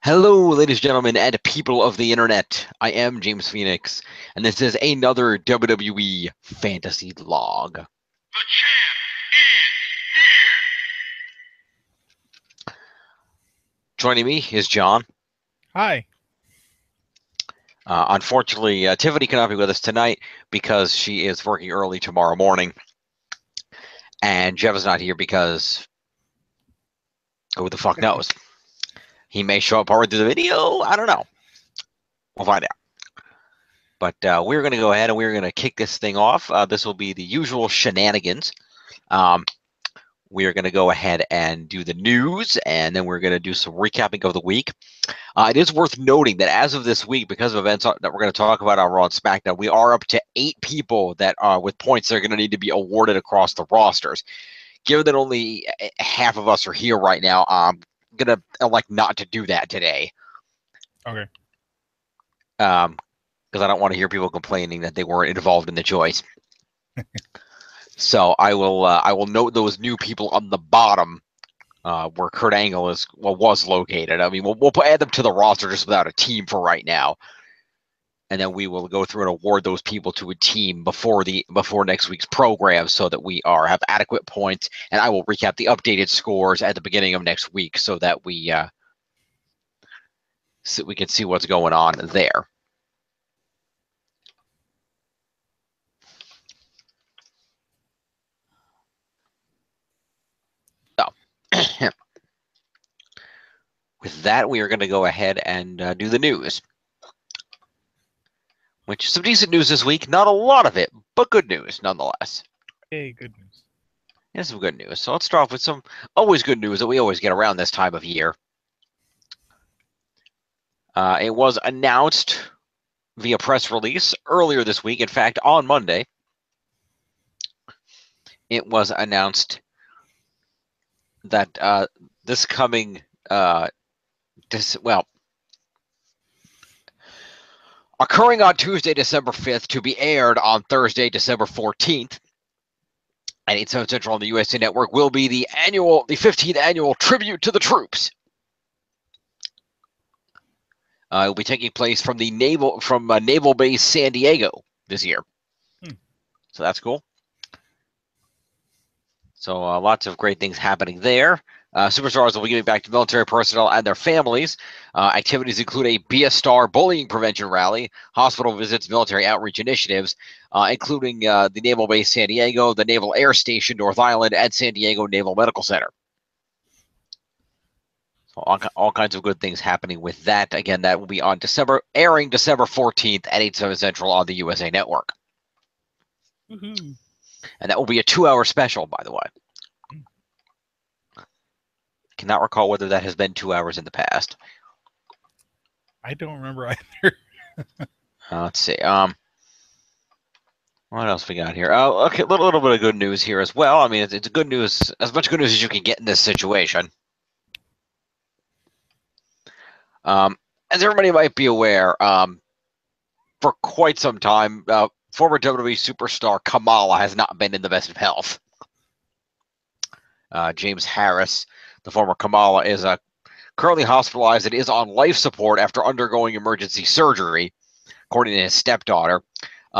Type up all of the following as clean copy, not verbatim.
Hello, ladies and gentlemen, and people of the internet. I am James Phoenix, and this is another WWE Fantasy Log. The champ is here. Joining me is John. Hi. Unfortunately, Tiffany cannot be with us tonight because she is working early tomorrow morning. And Jeff is not here because who the fuck knows? He may show up partway through the video. I don't know. We'll find out. But we're going to go ahead and we're going to kick this thing off. This will be the usual shenanigans. We're going to go ahead and do the news, and then we're going to do some recapping of the week. It is worth noting that as of this week, because of events that we're going to talk about on Raw and SmackDown, we are up to 8 people that are with points that are going to need to be awarded across the rosters. Given that only half of us are here right now, I'm going to elect not to do that today. Okay. Because I don't want to hear people complaining that they weren't involved in the choice. So I will note those new people on the bottom where Kurt Angle was located. I mean, we'll add them to the roster just without a team for right now, and then we will go through and award those people to a team before next week's program, so that we have adequate points. And I will recap the updated scores at the beginning of next week, so that we can see what's going on there. With that, we are going to go ahead and do the news. Which is some decent news this week. Not a lot of it, but good news nonetheless. Hey, good news. Yeah, some good news. So let's start off with some always good news that we always get around this time of year. It was announced via press release earlier this week. In fact, on Monday, it was announced that this coming occurring on Tuesday, December 5th, to be aired on Thursday, December 14th, at 8 7 Central on the USA Network, will be the 15th annual tribute to the troops. It will be taking place from Naval Base San Diego this year. So that's cool. So lots of great things happening there. Superstars will be giving back to military personnel and their families. Activities include a Be a Star bullying prevention rally, hospital visits, military outreach initiatives, including the Naval Base San Diego, the Naval Air Station, North Island, and San Diego Naval Medical Center. So all kinds of good things happening with that. Again, that will be on airing December 14th at 8 7 Central on the USA Network. Woohoo. And that will be a 2-hour special, by the way. Cannot recall whether that has been 2 hours in the past. I don't remember either. Let's see. What else we got here? Okay, a little bit of good news here as well. I mean, it's good news, as much good news as you can get in this situation. As everybody might be aware, for quite some time, former WWE superstar Kamala has not been in the best of health. James Harris, the former Kamala, is currently hospitalized and is on life support after undergoing emergency surgery, according to his stepdaughter.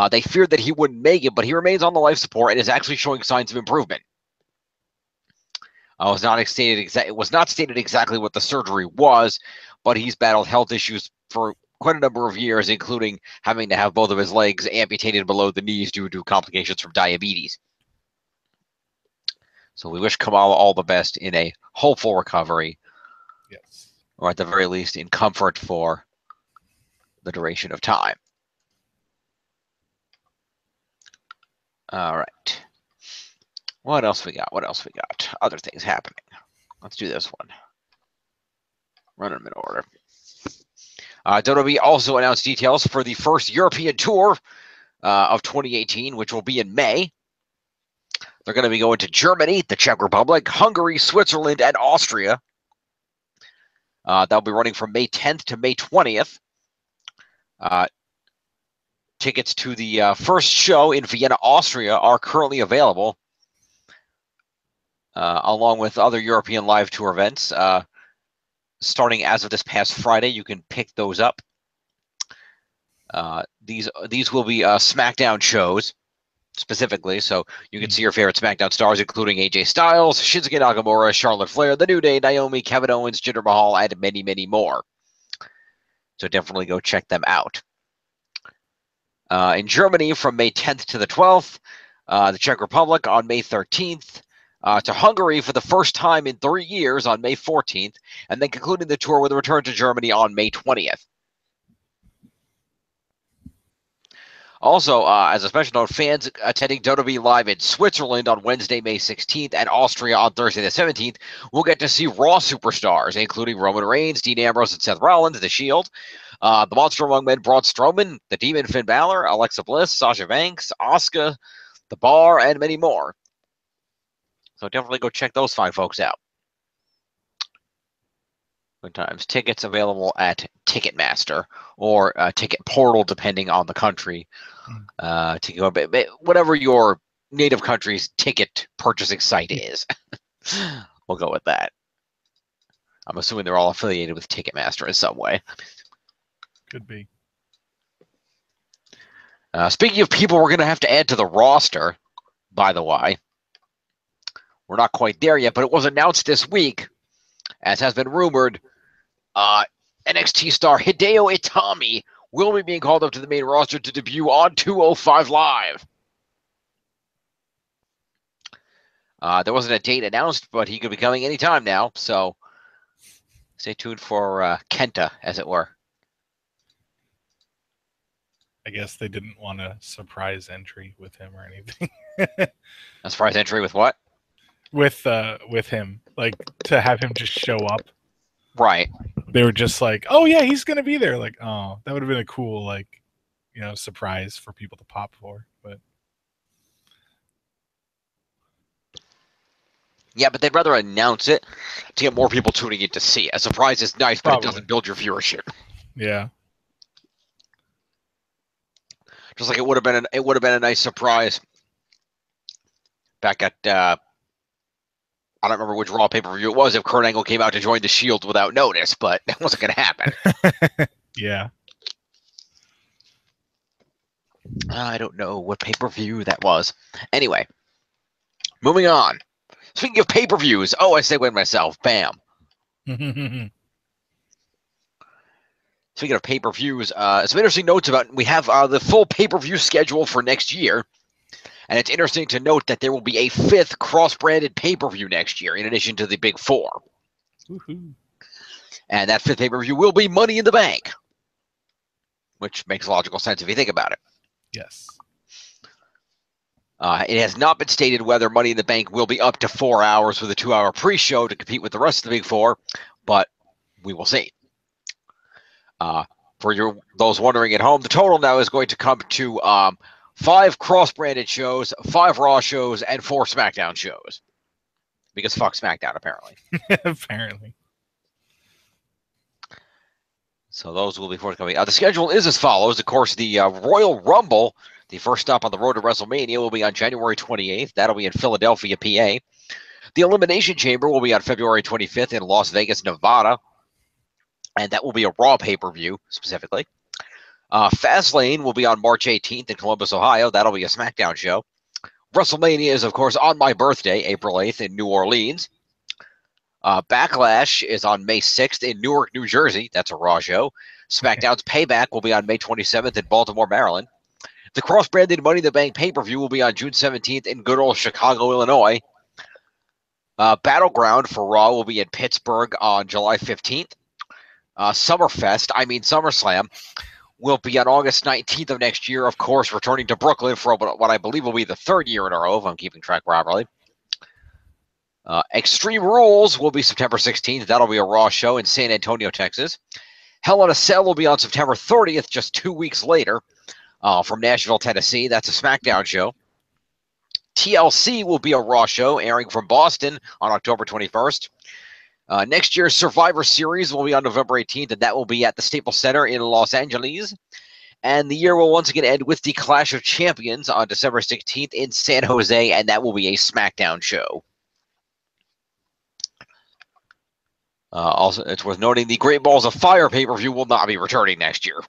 They feared that he wouldn't make it, but he remains on the life support and is actually showing signs of improvement. It was not stated exactly what the surgery was, but he's battled health issues for quite a number of years, including having to have both of his legs amputated below the knees due to complications from diabetes. So we wish Kamala all the best in a hopeful recovery. Yes. Or at the very least in comfort for the duration of time. All right. What else we got? Other things happening. Let's do this one. Run them in order. WWE also announced details for the first European tour of 2018, which will be in May. They're going to be going to Germany, the Czech Republic, Hungary, Switzerland, and Austria. They'll be running from May 10th to May 20th. Tickets to the first show in Vienna, Austria are currently available, along with other European live tour events. starting as of this past Friday. You can pick those up. These will be SmackDown shows specifically, so you can see your favorite SmackDown stars, including AJ Styles, Shinsuke Nakamura, Charlotte Flair, The New Day, Naomi, Kevin Owens, Jinder Mahal, and many, many more. So definitely go check them out. In Germany from May 10th to the 12th, the Czech Republic on May 13th, to Hungary for the first time in 3 years on May 14th, and then concluding the tour with a return to Germany on May 20th. Also, as a special note, fans attending WWE Live in Switzerland on Wednesday, May 16th, and Austria on Thursday, the 17th, will get to see Raw superstars, including Roman Reigns, Dean Ambrose, and Seth Rollins, The Shield, the Monster Among Men, Braun Strowman, The Demon, Finn Balor, Alexa Bliss, Sasha Banks, Asuka, The Bar, and many more. So definitely go check those fine folks out. Good times. Tickets available at Ticketmaster or Ticket Portal, depending on the country. Whatever your native country's ticket purchasing site is. We'll go with that. I'm assuming they're all affiliated with Ticketmaster in some way. Could be. Speaking of people we're going to have to add to the roster, by the way, we're not quite there yet, but it was announced this week, as has been rumored, NXT star Hideo Itami will be being called up to the main roster to debut on 205 Live. There wasn't a date announced, but he could be coming anytime now, so stay tuned for Kenta, as it were. I guess they didn't want a surprise entry with him or anything. A surprise entry with what? With him, like to have him just show up. Right. They were just like, "Oh yeah, he's gonna be there." Like, oh, that would have been a cool, like, surprise for people to pop for. But yeah, but they'd rather announce it to get more people tuning in to see it. A surprise is nice, but Probably. it doesn't build your viewership. Yeah. Just like it would have been a nice surprise back at I don't remember which Raw pay-per-view it was if Kurt Angle came out to join the Shield without notice, but that wasn't going to happen. Yeah. I don't know what pay-per-view that was. Anyway, moving on. Speaking of pay-per-views, I segued myself. Bam. Speaking of pay-per-views, some interesting notes about we have the full pay-per-view schedule for next year. And it's interesting to note that there will be a 5th cross-branded pay-per-view next year, in addition to the big 4. Woohoo. And that 5th pay-per-view will be Money in the Bank, which makes logical sense if you think about it. Yes. It has not been stated whether Money in the Bank will be up to 4 hours with a 2-hour pre-show to compete with the rest of the big 4, but we will see. For those wondering at home, the total now is going to come to 5 cross-branded shows, 5 Raw shows, and 4 SmackDown shows. Because fuck SmackDown, apparently. Apparently. So those will be forthcoming. The schedule is as follows. Of course, the Royal Rumble, the first stop on the road to WrestleMania, will be on January 28th. That'll be in Philadelphia, PA. The Elimination Chamber will be on February 25th in Las Vegas, Nevada. And that will be a Raw pay-per-view, specifically. Fastlane will be on March 18th in Columbus, Ohio. That'll be a SmackDown show. WrestleMania is, of course, on my birthday, April 8th in New Orleans. Backlash is on May 6th in Newark, New Jersey. That's a Raw show. SmackDown's Payback will be on May 27th in Baltimore, Maryland. The cross-branded Money in the Bank pay-per-view will be on June 17th in good old Chicago, Illinois. Battleground for Raw will be in Pittsburgh on July 15th. SummerSlam, will be on August 19th of next year, of course, returning to Brooklyn for what I believe will be the 3rd year in a row, if I'm keeping track properly. Extreme Rules will be September 16th. That'll be a Raw show in San Antonio, Texas. Hell in a Cell will be on September 30th, just 2 weeks later, from Nashville, Tennessee. That's a SmackDown show. TLC will be a Raw show airing from Boston on October 21st. Next year's Survivor Series will be on November 18th, and that will be at the Staples Center in Los Angeles. And the year will once again end with the Clash of Champions on December 16th in San Jose, and that will be a SmackDown show. Also, it's worth noting the Great Balls of Fire pay-per-view will not be returning next year.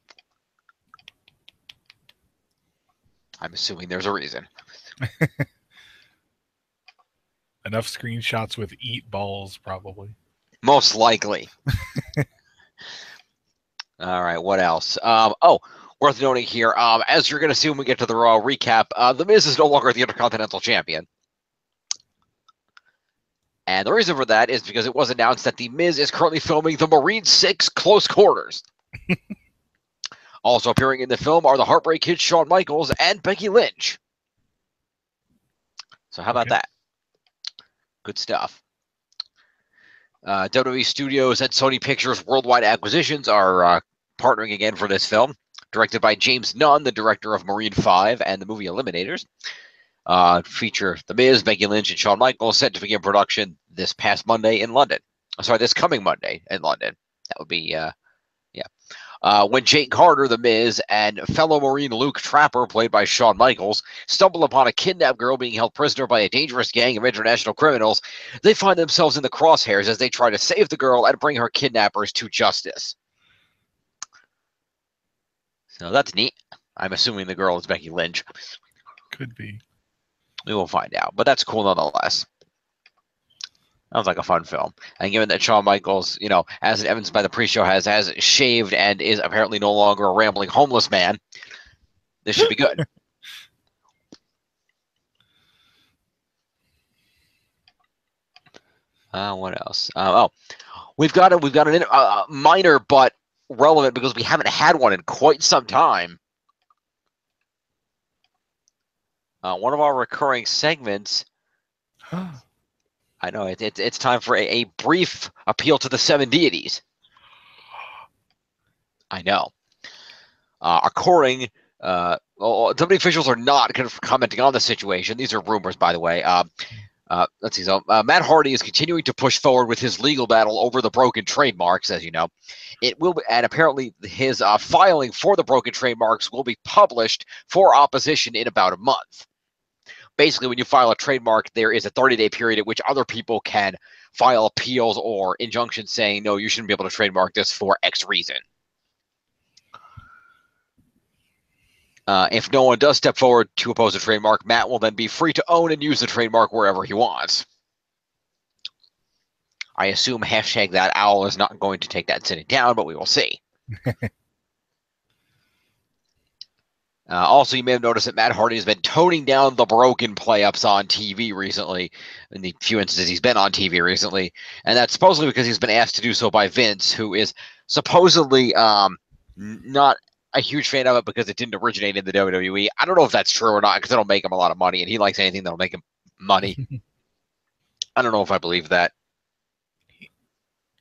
I'm assuming there's a reason. Enough screenshots with eat balls, probably. Most likely. All right, what else? Worth noting here, as you're going to see when we get to the Raw recap, The Miz is no longer the Intercontinental Champion. And the reason for that is because it was announced that The Miz is currently filming the Marine 6 Close Quarters. Also appearing in the film are the Heartbreak Kid Shawn Michaels and Becky Lynch. So how about that? Good stuff. WWE Studios and Sony Pictures Worldwide Acquisitions are partnering again for this film. Directed by James Nunn, the director of Marine 5 and the movie Eliminators. Feature The Miz, Becky Lynch, and Shawn Michaels, set to begin production this past Monday in London. This coming Monday in London. That would be, when Jake Carter, The Miz, and fellow Marine Luke Trapper, played by Shawn Michaels, stumble upon a kidnapped girl being held prisoner by a dangerous gang of international criminals, they find themselves in the crosshairs as they try to save the girl and bring her kidnappers to justice. So that's neat. I'm assuming the girl is Becky Lynch. Could be. We will find out, but that's cool nonetheless. Sounds like a fun film. And given that Shawn Michaels, as evidenced by the pre-show, has shaved and is apparently no longer a rambling homeless man, this should be good. What else? We've got a minor but relevant because we haven't had one in quite some time. One of our recurring segments. I know it's time for a brief appeal to the 7 deities. I know. According, WWE officials are not commenting on the situation. These are rumors, by the way. Let's see. So Matt Hardy is continuing to push forward with his legal battle over the broken trademarks, as you know. It will be, and apparently his filing for the broken trademarks will be published for opposition in about a month. Basically, when you file a trademark, there is a 30-day period at which other people can file appeals or injunctions saying, no, you shouldn't be able to trademark this for X reason. If no one does step forward to oppose a trademark, Matt will then be free to own and use the trademark wherever he wants. I assume hashtag that owl is not going to take that sitting down, but we will see. Also, you may have noticed that Matt Hardy has been toning down the broken play-ups on TV recently, in the few instances he's been on TV recently, and that's supposedly because he's been asked to do so by Vince, who is supposedly not a huge fan of it because it didn't originate in the WWE. I don't know if that's true or not because it'll make him a lot of money, and he likes anything that'll make him money. I don't know if I believe that.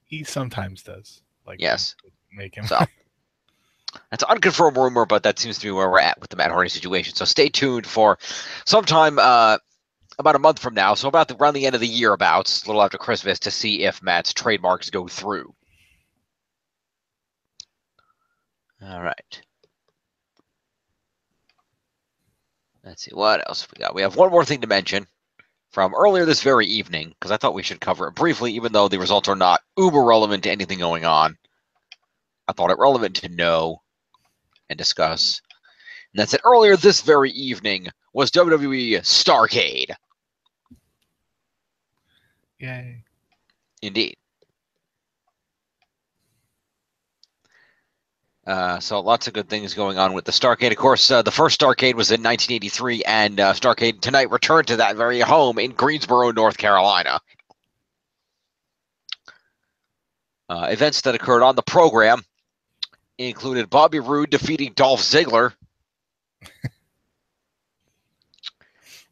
He sometimes does. Yes. Make him. So. That's an unconfirmed rumor, but that seems to be where we're at with the Matt Hardy situation. So stay tuned for sometime about a month from now, so around the end of the year, a little after Christmas, to see if Matt's trademarks go through. All right. Let's see, what else we got? We have one more thing to mention from earlier this very evening, because I thought we should cover it briefly, even though the results are not uber relevant to anything going on. I thought it relevant to know and discuss. And that's it. Earlier this very evening was WWE Starrcade. Yay. Indeed. So lots of good things going on with the Starrcade. Of course, the first Starrcade was in 1983, and Starrcade tonight returned to that very home in Greensboro, North Carolina. Events that occurred on the program included Bobby Roode defeating Dolph Ziggler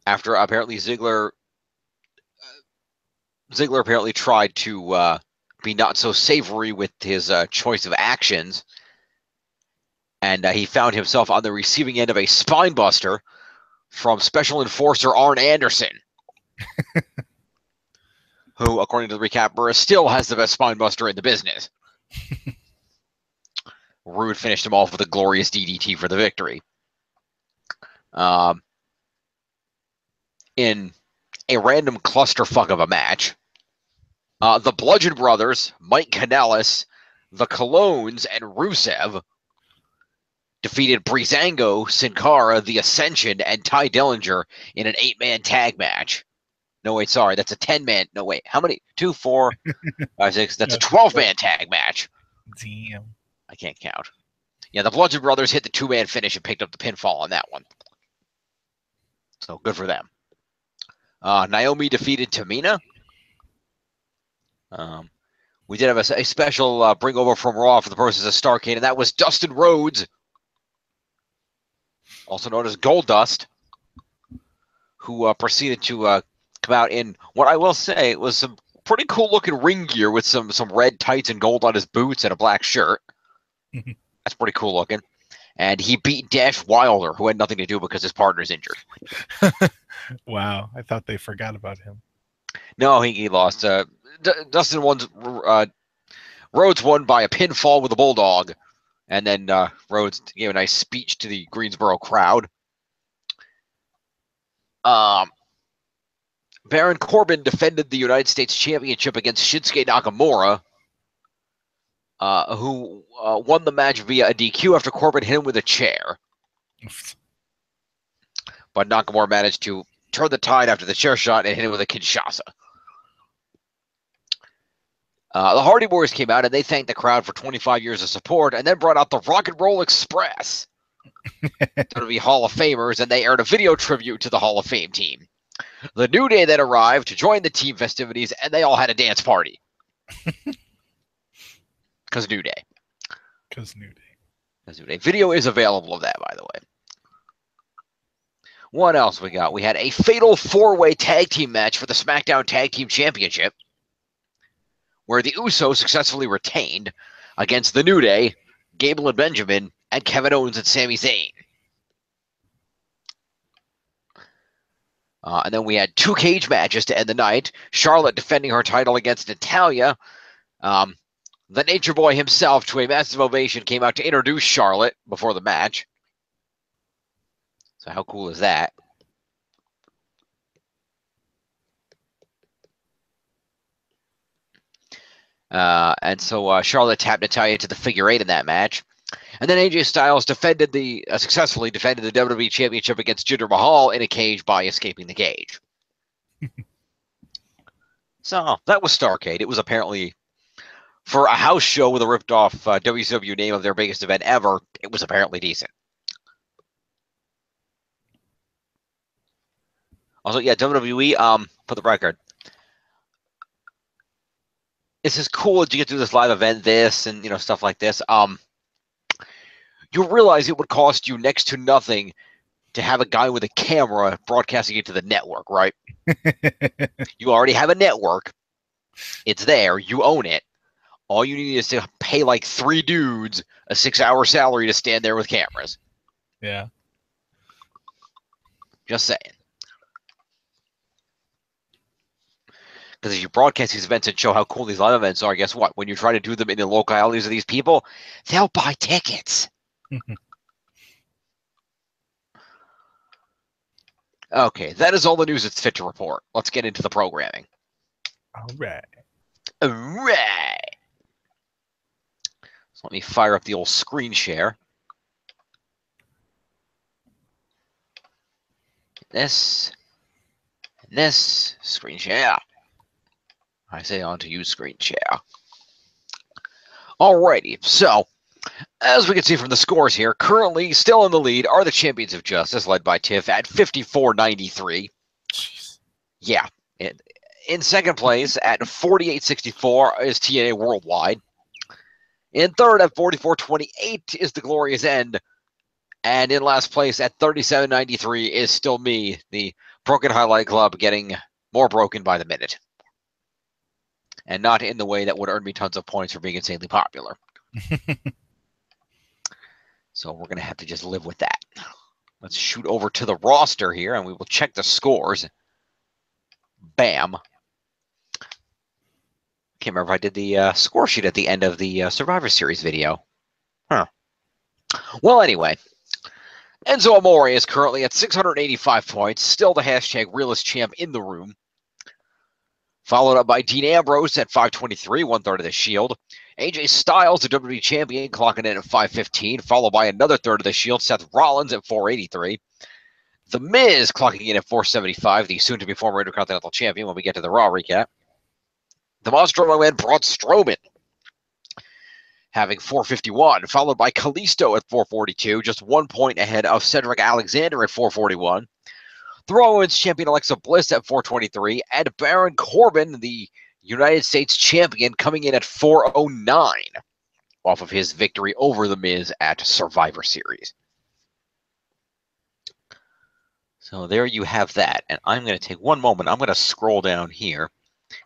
after apparently Ziggler apparently tried to be not so savory with his choice of actions, and he found himself on the receiving end of a spine buster from Special Enforcer Arn Anderson, who, according to the recap, still has the best spine buster in the business. Roode finished him off with a glorious DDT for the victory. In a random clusterfuck of a match, The Bludgeon Brothers, Mike Kanellis, the Colognes, and Rusev defeated Breezango, Sin Cara, The Ascension, and Ty Dillinger in an 8-man tag match. No, wait, sorry. That's a 10-man. No, wait. How many? 2, 4, 5, 6. That's a 12-man tag match. Damn. I can't count. Yeah, the Bludgeon Brothers hit the 2-man finish and picked up the pinfall on that one. So good for them. Naomi defeated Tamina. We did have a special bring over from Raw for the purposes of Starrcade, and that was Dustin Rhodes, also known as Goldust, who proceeded to come out in what I will say was some pretty cool looking ring gear with some red tights and gold on his boots and a black shirt. That's pretty cool looking. And he beat Dash Wilder, who had nothing to do because his partner's injured. Wow, I thought they forgot about him. No, he lost. Dustin won. Rhodes won by a pinfall with a bulldog, and then Rhodes gave a nice speech to the Greensboro crowd. Baron Corbin defended the United States Championship against Shinsuke Nakamura, who won the match via a DQ after Corbin hit him with a chair. But Nakamura managed to turn the tide after the chair shot and hit him with a Kinshasa. The Hardy Boys came out and they thanked the crowd for 25 years of support and then brought out the Rock and Roll Express, WWE Hall of Famers, and they aired a video tribute to the Hall of Fame team. The New Day then arrived to join the team festivities, and they all had a dance party. Because New Day. Because New Day. Video is available of that, by the way. What else we got? We had a fatal 4-way tag team match for the SmackDown Tag Team Championship, where the Usos successfully retained against the New Day, Gable and Benjamin, and Kevin Owens and Sami Zayn. And then we had 2 cage matches to end the night. Charlotte defending her title against Natalya. The Nature Boy himself, to a massive ovation, came out to introduce Charlotte before the match. So how cool is that? And so Charlotte tapped Natalya to the figure 8 in that match. And then AJ Styles defended successfully defended the WWE Championship against Jinder Mahal in a cage by escaping the cage. So that was Starrcade. It was apparently, for a house show with a ripped-off WCW name of their biggest event ever, it was apparently decent. Also, yeah, WWE, for the record, it's as cool as you get to do this live event, and stuff like this. You realize it would cost you next to nothing to have a guy with a camera broadcasting it to the network, right? You already have a network. It's there. You own it. All you need is to pay like 3 dudes a 6-hour salary to stand there with cameras. Yeah. Just saying. Because if you broadcast these events and show how cool these live events are, guess what? When you try to do them in the localities of these people, they'll buy tickets. Okay, that is all the news that's fit to report. Let's get into the programming. All right. All right. So let me fire up the old screen share. This screen share. I say on to use screen share. Alrighty, so as we can see from the scores here, currently still in the lead are the Champions of Justice, led by Tiff at 54.93. Jeez. Yeah. In second place at 48.64 is TNA Worldwide. In third at 44.28 is the Glorious End. And in last place at 37.93 is still me, the Broken Highlight Club, getting more broken by the minute. And not in the way that would earn me tons of points for being insanely popular. So we're going to have to just live with that. Let's shoot over to the roster here, and we will check the scores. Bam. Can't remember if I did the score sheet at the end of the Survivor Series video. Huh. Well, anyway. Enzo Amore is currently at 685 points, still the hashtag realest champ in the room. Followed up by Dean Ambrose at 523, 1/3 of the Shield. AJ Styles, the WWE Champion, clocking in at 515, followed by another third of the Shield, Seth Rollins at 483. The Miz clocking in at 475, the soon-to-be former Intercontinental Champion when we get to the Raw recap. The Monster Man, Braun Strowman, having 451, followed by Kalisto at 442, just 1 point ahead of Cedric Alexander at 441. The Raw Women's Champion Alexa Bliss at 423, and Baron Corbin, the United States Champion, coming in at 409 off of his victory over The Miz at Survivor Series. So there you have that, and I'm going to take one moment. I'm going to scroll down here,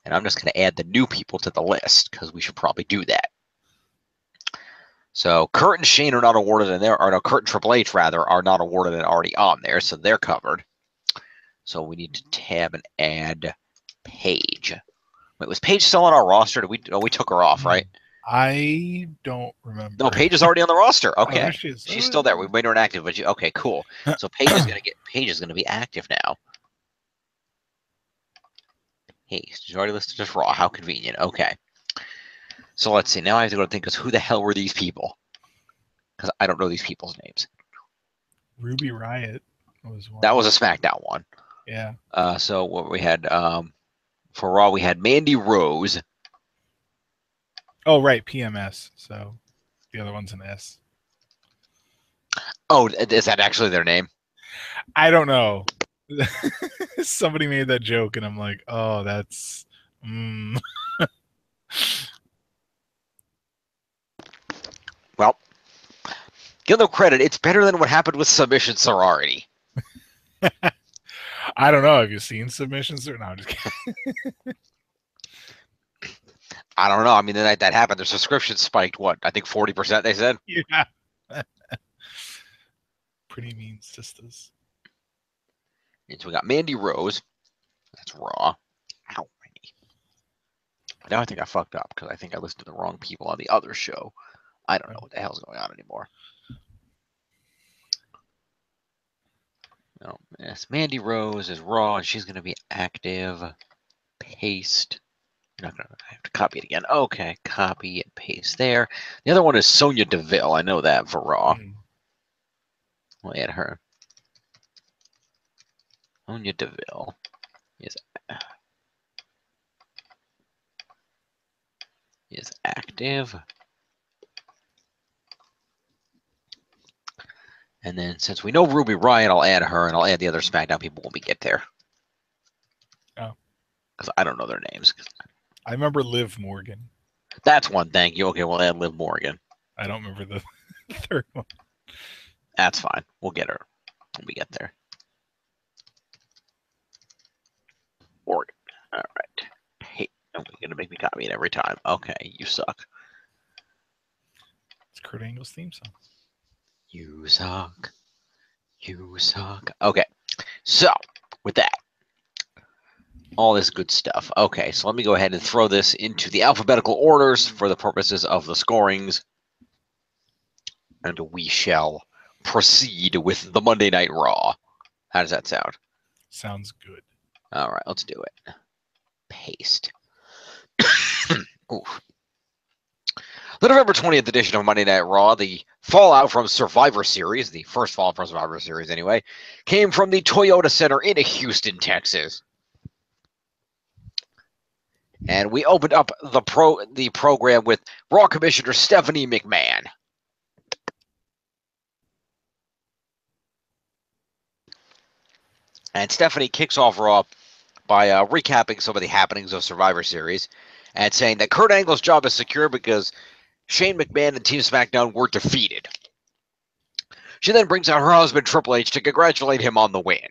and I'm just going to add the new people to the list, because we should probably do that. So Kurt and Shane are not awarded, and Kurt and Triple H, rather, are not awarded and already on there, so they're covered. So we need to tab and add Paige. Wait, was Paige still on our roster? We took her off, right? I don't remember. No, Paige is already on the roster. Okay, Oh, she's still there. We made her inactive, but okay, cool. So Paige is gonna be active now. Hey, she's already listed as Raw. How convenient. Okay. So let's see. Now I have to go think, who the hell were these people? Because I don't know these people's names. Ruby Riott was one. That was a SmackDown one. Yeah. So what we had for Raw, we had Mandy Rose. Oh, right, PMS. So the other one's an S. Oh, is that actually their name? I don't know. Somebody made that joke, and I'm like, oh, that's. Well, give them credit. It's better than what happened with Submission Sorority. I don't know. Have you seen submissions or no? I'm just kidding. I don't know. I mean, the night that happened, their subscription spiked. What? I think 40%. They said. Yeah. Pretty mean sisters. And so we got Mandy Rose. That's Raw. Ow. Now I think I fucked up because I think I listened to the wrong people on the other show. I don't know what the hell's going on anymore. No, yes, Mandy Rose is Raw, and she's going to be active. Paste. You're not going to have to copy it again. Okay, copy and paste there. The other one is Sonya Deville. I know that for Raw. We'll add her. Sonya Deville is active. And then since we know Ruby Riott, I'll add her, and I'll add the other SmackDown people when we get there. Oh. Because I don't know their names. I remember Liv Morgan. That's one, thank you. Okay, we'll add Liv Morgan. I don't remember the third one. That's fine. We'll get her when we get there. Morgan. All right. Hey, I'm going to make me copy it every time. Okay, you suck. It's Kurt Angle's theme song. You suck. You suck. Okay, so with that, all this good stuff. Okay, so let me go ahead and throw this into the alphabetical orders for the purposes of the scorings. And we shall proceed with the Monday Night Raw. How does that sound? Sounds good. All right, let's do it. Paste. Oof. The November 20th edition of Monday Night Raw, the fallout from Survivor Series, the first fallout from Survivor Series anyway, came from the Toyota Center in Houston, Texas. And we opened up the program with Raw Commissioner Stephanie McMahon. And Stephanie kicks off Raw by recapping some of the happenings of Survivor Series and saying that Kurt Angle's job is secure because Shane McMahon and Team SmackDown were defeated. She then brings out her husband, Triple H, to congratulate him on the win.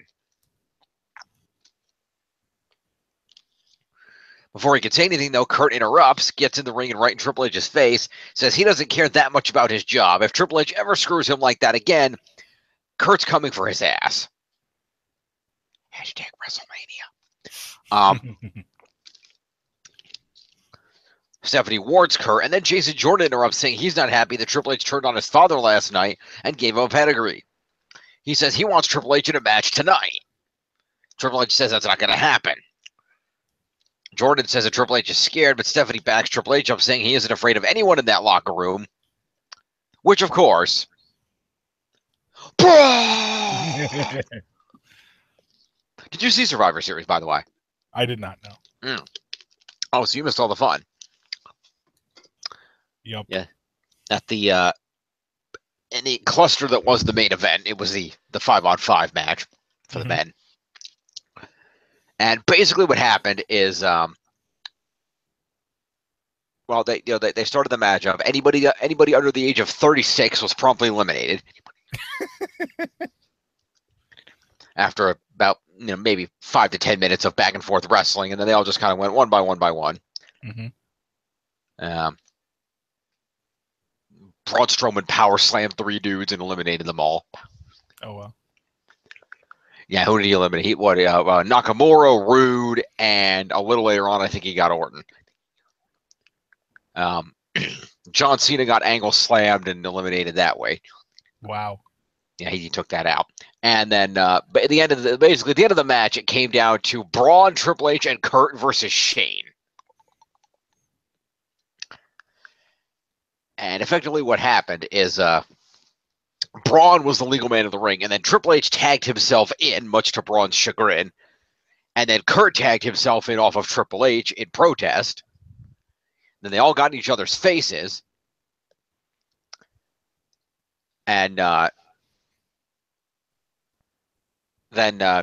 Before he can say anything, though, Kurt interrupts, gets in the ring and right in Triple H's face, says he doesn't care that much about his job. If Triple H ever screws him like that again, Kurt's coming for his ass. Hashtag WrestleMania. Stephanie warns Kurt, and then Jason Jordan interrupts, saying he's not happy that Triple H turned on his father last night and gave him a pedigree. He says he wants Triple H in a match tonight. Triple H says that's not going to happen. Jordan says that Triple H is scared, but Stephanie backs Triple H up, saying he isn't afraid of anyone in that locker room. Which, of course... Did you see Survivor Series, by the way? I did not know. Oh, so you missed all the fun. Yep. Yeah. At the in the cluster that was the main event, it was the 5-on-5 match for the men. And basically what happened is well, they started the match up. Anybody under the age of 36 was promptly eliminated. After about maybe 5 to 10 minutes of back and forth wrestling, and then they all just kind of went one by one by one. Braun Strowman power slammed 3 dudes and eliminated them all. Oh well. Yeah, who did he eliminate? Nakamura, Rude, and a little later on, I think he got Orton. John Cena got angle slammed and eliminated that way. Wow. Yeah, he took that out. And then, but at the end of the match, it came down to Braun, Triple H, and Kurt versus Shane. And effectively, what happened is Braun was the legal man of the ring, and then Triple H tagged himself in, much to Braun's chagrin, and then Kurt tagged himself in off of Triple H in protest. Then they all got in each other's faces, and then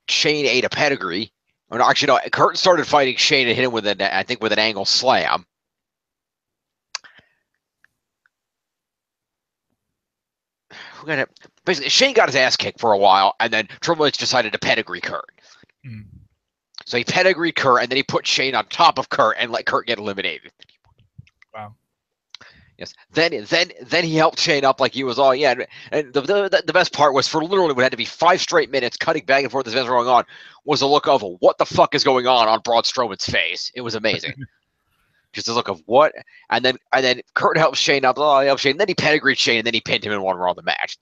Shane ate a pedigree. Or no, actually, no, Kurt started fighting Shane and hit him with an angle slam. Basically, Shane got his ass kicked for a while, and then Triple H decided to pedigree Kurt. So he pedigreed Kurt, and then he put Shane on top of Kurt and let Kurt get eliminated. Wow. Yes. Then he helped Shane up like he was all And the best part was for literally what had to be 5 straight minutes, cutting back and forth as events were going on, was a look of what the fuck is going on Braun Strowman's face. It was amazing. Just a look of what, and then Kurt helps Shane up. Oh, he helped Shane. And then he pedigreed Shane, and then he pinned him and won Raw the match.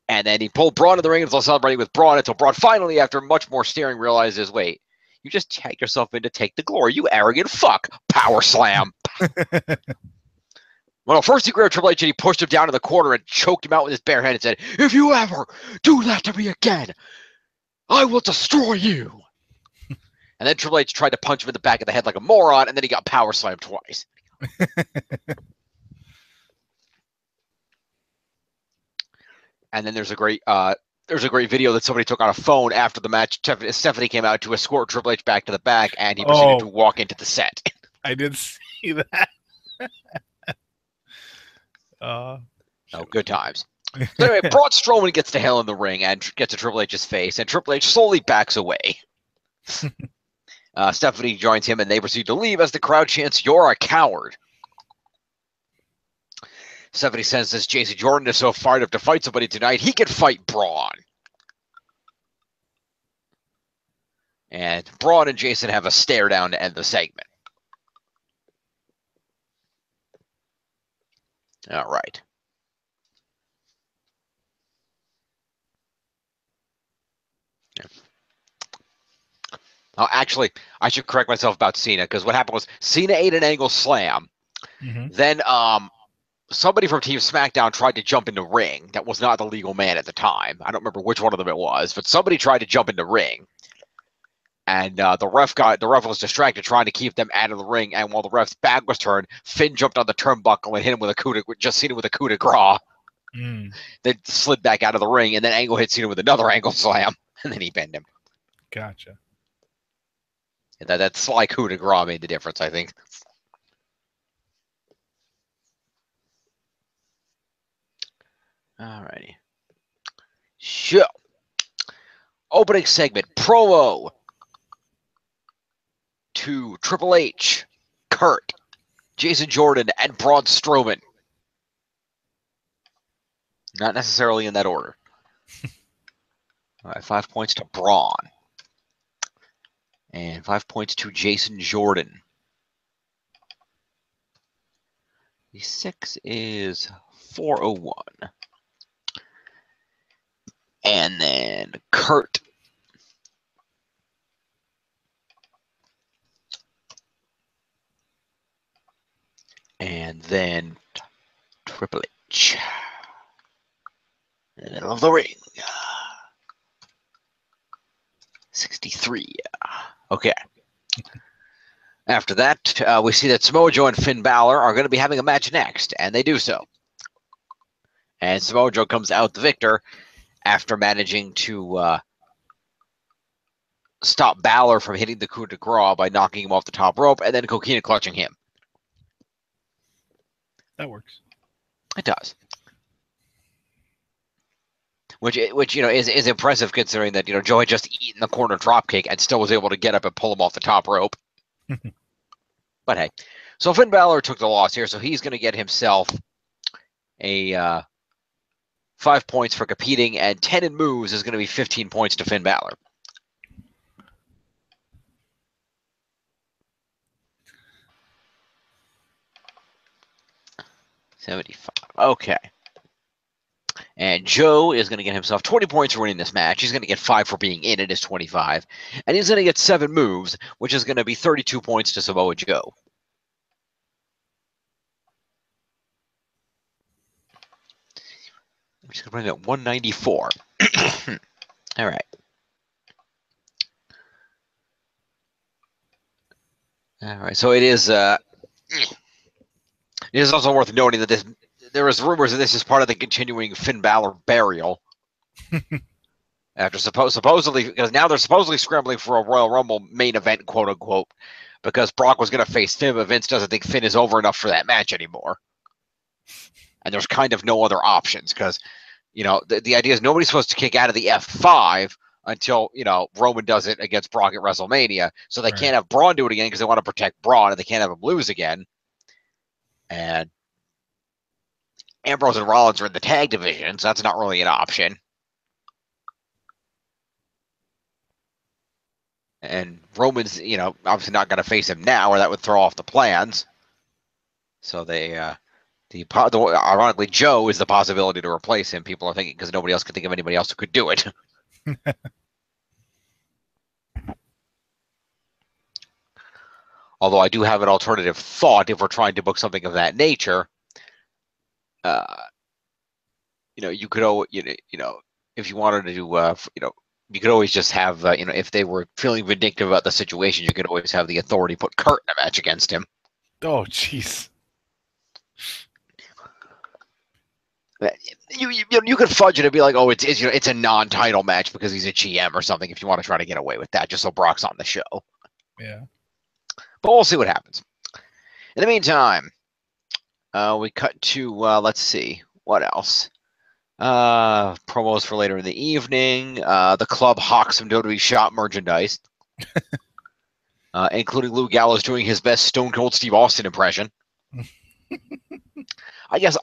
And then he pulled Braun in the ring and was celebrating with Braun until Braun finally, after much more staring, realizes, wait, you just tagged yourself in to take the glory, you arrogant fuck. Power slam. Well, first he grabbed Triple H and he pushed him down in the corner and choked him out with his bare hand and said, if you ever do that to me again, I will destroy you. And then Triple H tried to punch him in the back of the head like a moron, and then he got power slammed twice. And then there's a great video that somebody took on a phone after the match. Stephanie came out to escort Triple H back to the back, and he proceeded to walk into the set. I did see that. Good times. So anyway, Braun Strowman gets to hell in the ring and gets to Triple H's face, and Triple H slowly backs away. Stephanie joins him, and they proceed to leave as the crowd chants, "You're a coward." Stephanie says this Jason Jordan is so fired up to fight somebody tonight, he could fight Braun. And Braun and Jason have a stare down to end the segment. All right. Yeah. Oh, actually, I should correct myself about Cena, because what happened was Cena ate an angle slam. Then somebody from Team SmackDown tried to jump in the ring. That was not the legal man at the time. I don't remember which one of them it was, but somebody tried to jump in the ring. And the ref was distracted trying to keep them out of the ring. And while the ref's back was turned, Finn jumped on the turnbuckle and hit him with Cena with a coup de grace. Then slid back out of the ring, and then Angle hit Cena with another angle slam, and then he pinned him. Gotcha. That sly coup de grace made the difference, I think. Alrighty. So, opening segment, promo to Triple H, Kurt, Jason Jordan, and Braun Strowman. Not necessarily in that order. All right, 5 points to Braun. And 5 points to Jason Jordan. The 6 is 401. And then Kurt And then Triple H. In the middle of the ring. 63. Okay. After that, we see that Samoa Joe and Finn Balor are going to be having a match next, and they do so. And Samoa Joe comes out the victor after managing to stop Balor from hitting the coup de grace by knocking him off the top rope and then Coquina clutching him. That works. It does. Which is impressive considering that Joe had just eaten the corner dropkick and still was able to get up and pull him off the top rope. But hey, so Finn Balor took the loss here, so he's going to get himself a 5 points for competing, and 10 in moves is going to be 15 points to Finn Balor. $75. Okay. And Joe is going to get himself 20 points for winning this match. He's going to get 5 for being in it, is 25. And he's going to get 7 moves, which is going to be 32 points to Samoa Joe. I'm just going to bring it 194. All right. All right. So it is also worth noting that there is rumors that this is part of the continuing Finn Balor burial. After supposedly, because now they're supposedly scrambling for a Royal Rumble main event, quote unquote, because Brock was going to face Finn, but Vince doesn't think Finn is over enough for that match anymore. And there's kind of no other options because, the idea is nobody's supposed to kick out of the F5 until, Roman does it against Brock at WrestleMania. So they can't have Braun do it again because they want to protect Braun and they can't have him lose again. And Ambrose and Rollins are in the tag division, so that's not really an option. And Roman's, obviously not going to face him now, or that would throw off the plans. So ironically, Joe is the possibility to replace him. People are thinking because nobody else can think of anybody else who could do it. Although I do have an alternative thought if we're trying to book something of that nature. You could, if you wanted to do, you could always just have, if they were feeling vindictive about the situation, you could always have the Authority put Kurt in a match against him. Oh, jeez. You could fudge it and be like, oh, it's a non-title match because he's a GM or something. If you want to try to get away with that, just so Brock's on the show. Yeah. But we'll see what happens. In the meantime, we cut to let's see what else. Promos for later in the evening. The club hawks some WWE shop merchandise, including Lou Gallows doing his best Stone Cold Steve Austin impression. I guess,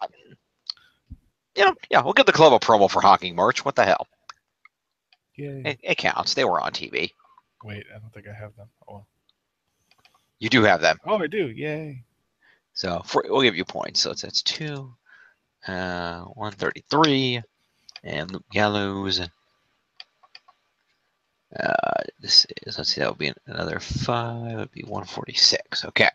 we'll give the club a promo for hawking merch. What the hell? Yay. It counts. They were on TV. Wait, I don't think I have them. Oh, You do have them. I do. Yay. So we'll give you points. So that's 2, 133, and Luke Gallows. This is, let's see, that would be another 5. It would be 146. Okay.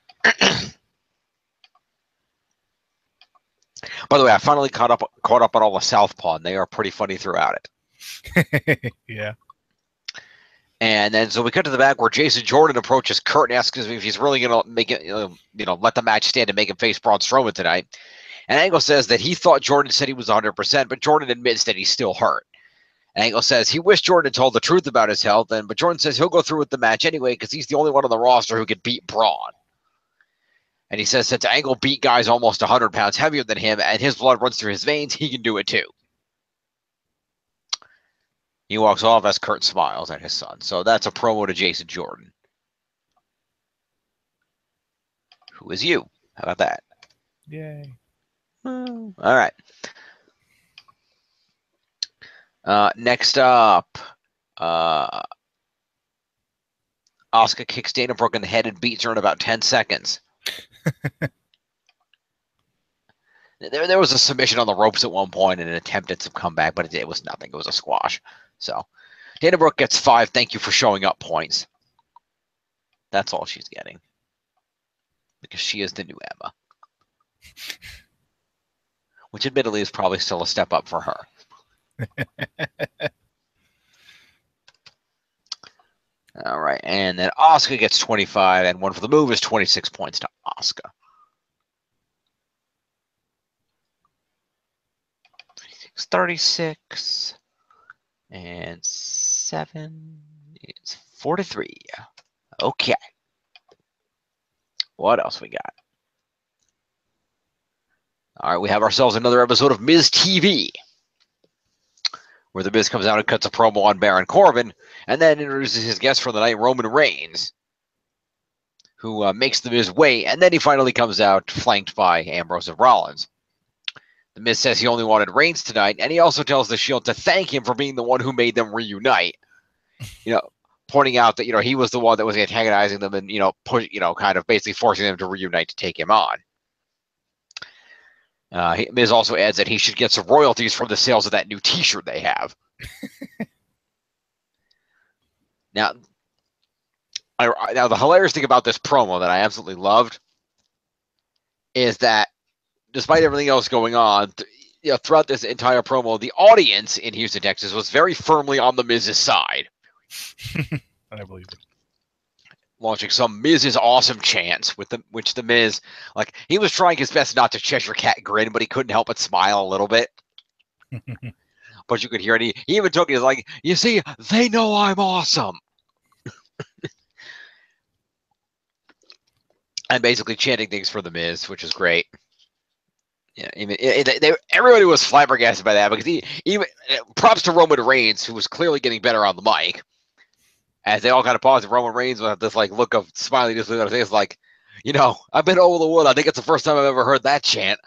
By the way, I finally caught up on all the Southpaw, and they are pretty funny throughout it. Yeah. And then so we cut to the back where Jason Jordan approaches Kurt and asks him if he's really going to make it, let the match stand and make him face Braun Strowman tonight. And Angle says that he thought Jordan said he was 100%, but Jordan admits that he's still hurt. And Angle says he wished Jordan had told the truth about his health, but Jordan says he'll go through with the match anyway because he's the only one on the roster who could beat Braun. And he says since Angle beat guys almost 100 pounds heavier than him and his blood runs through his veins, he can do it too. He walks off as Kurt smiles at his son. So that's a promo to Jason Jordan. Who is you? How about that? Yay. All right. Next up, Asuka kicks Dana Brooke in the head and beats her in about 10 seconds. There was a submission on the ropes at one point and an attempt at some comeback, but it was nothing. It was a squash. So Dana Brooke gets 5 thank you for showing up points. That's all she's getting. Because she is the new Emma. which admittedly is probably still a step up for her. All right, and then Asuka gets 25, and one for the move is 26 points to Asuka. 36, and 7 is 43. Okay. What else we got? All right, we have ourselves another episode of Miz TV, where the Miz comes out and cuts a promo on Baron Corbin, and then introduces his guest for the night, Roman Reigns, who makes the Miz wait, and then he finally comes out flanked by Ambrose and Rollins. The Miz says he only wanted Reigns tonight, and he also tells the Shield to thank him for being the one who made them reunite. Pointing out that he was the one that was antagonizing them and kind of basically forcing them to reunite to take him on. Miz also adds that he should get some royalties from the sales of that new T-shirt they have. Now, the hilarious thing about this promo that I absolutely loved is that despite everything else going on, throughout this entire promo, the audience in Houston, Texas was very firmly on the Miz's side. I believe it. Launching some Miz's awesome chants, which the Miz, he was trying his best not to Cheshire Cat grin, but he couldn't help but smile a little bit. But you could hear it. He even took it as you see, they know I'm awesome. And basically chanting things for the Miz, which is great. Yeah, everybody was flabbergasted by that because even props to Roman Reigns, who was clearly getting better on the mic. As they all kind of paused, and Roman Reigns with this look of smiling, just look on his face, I've been over the wood. I think it's the first time I've ever heard that chant.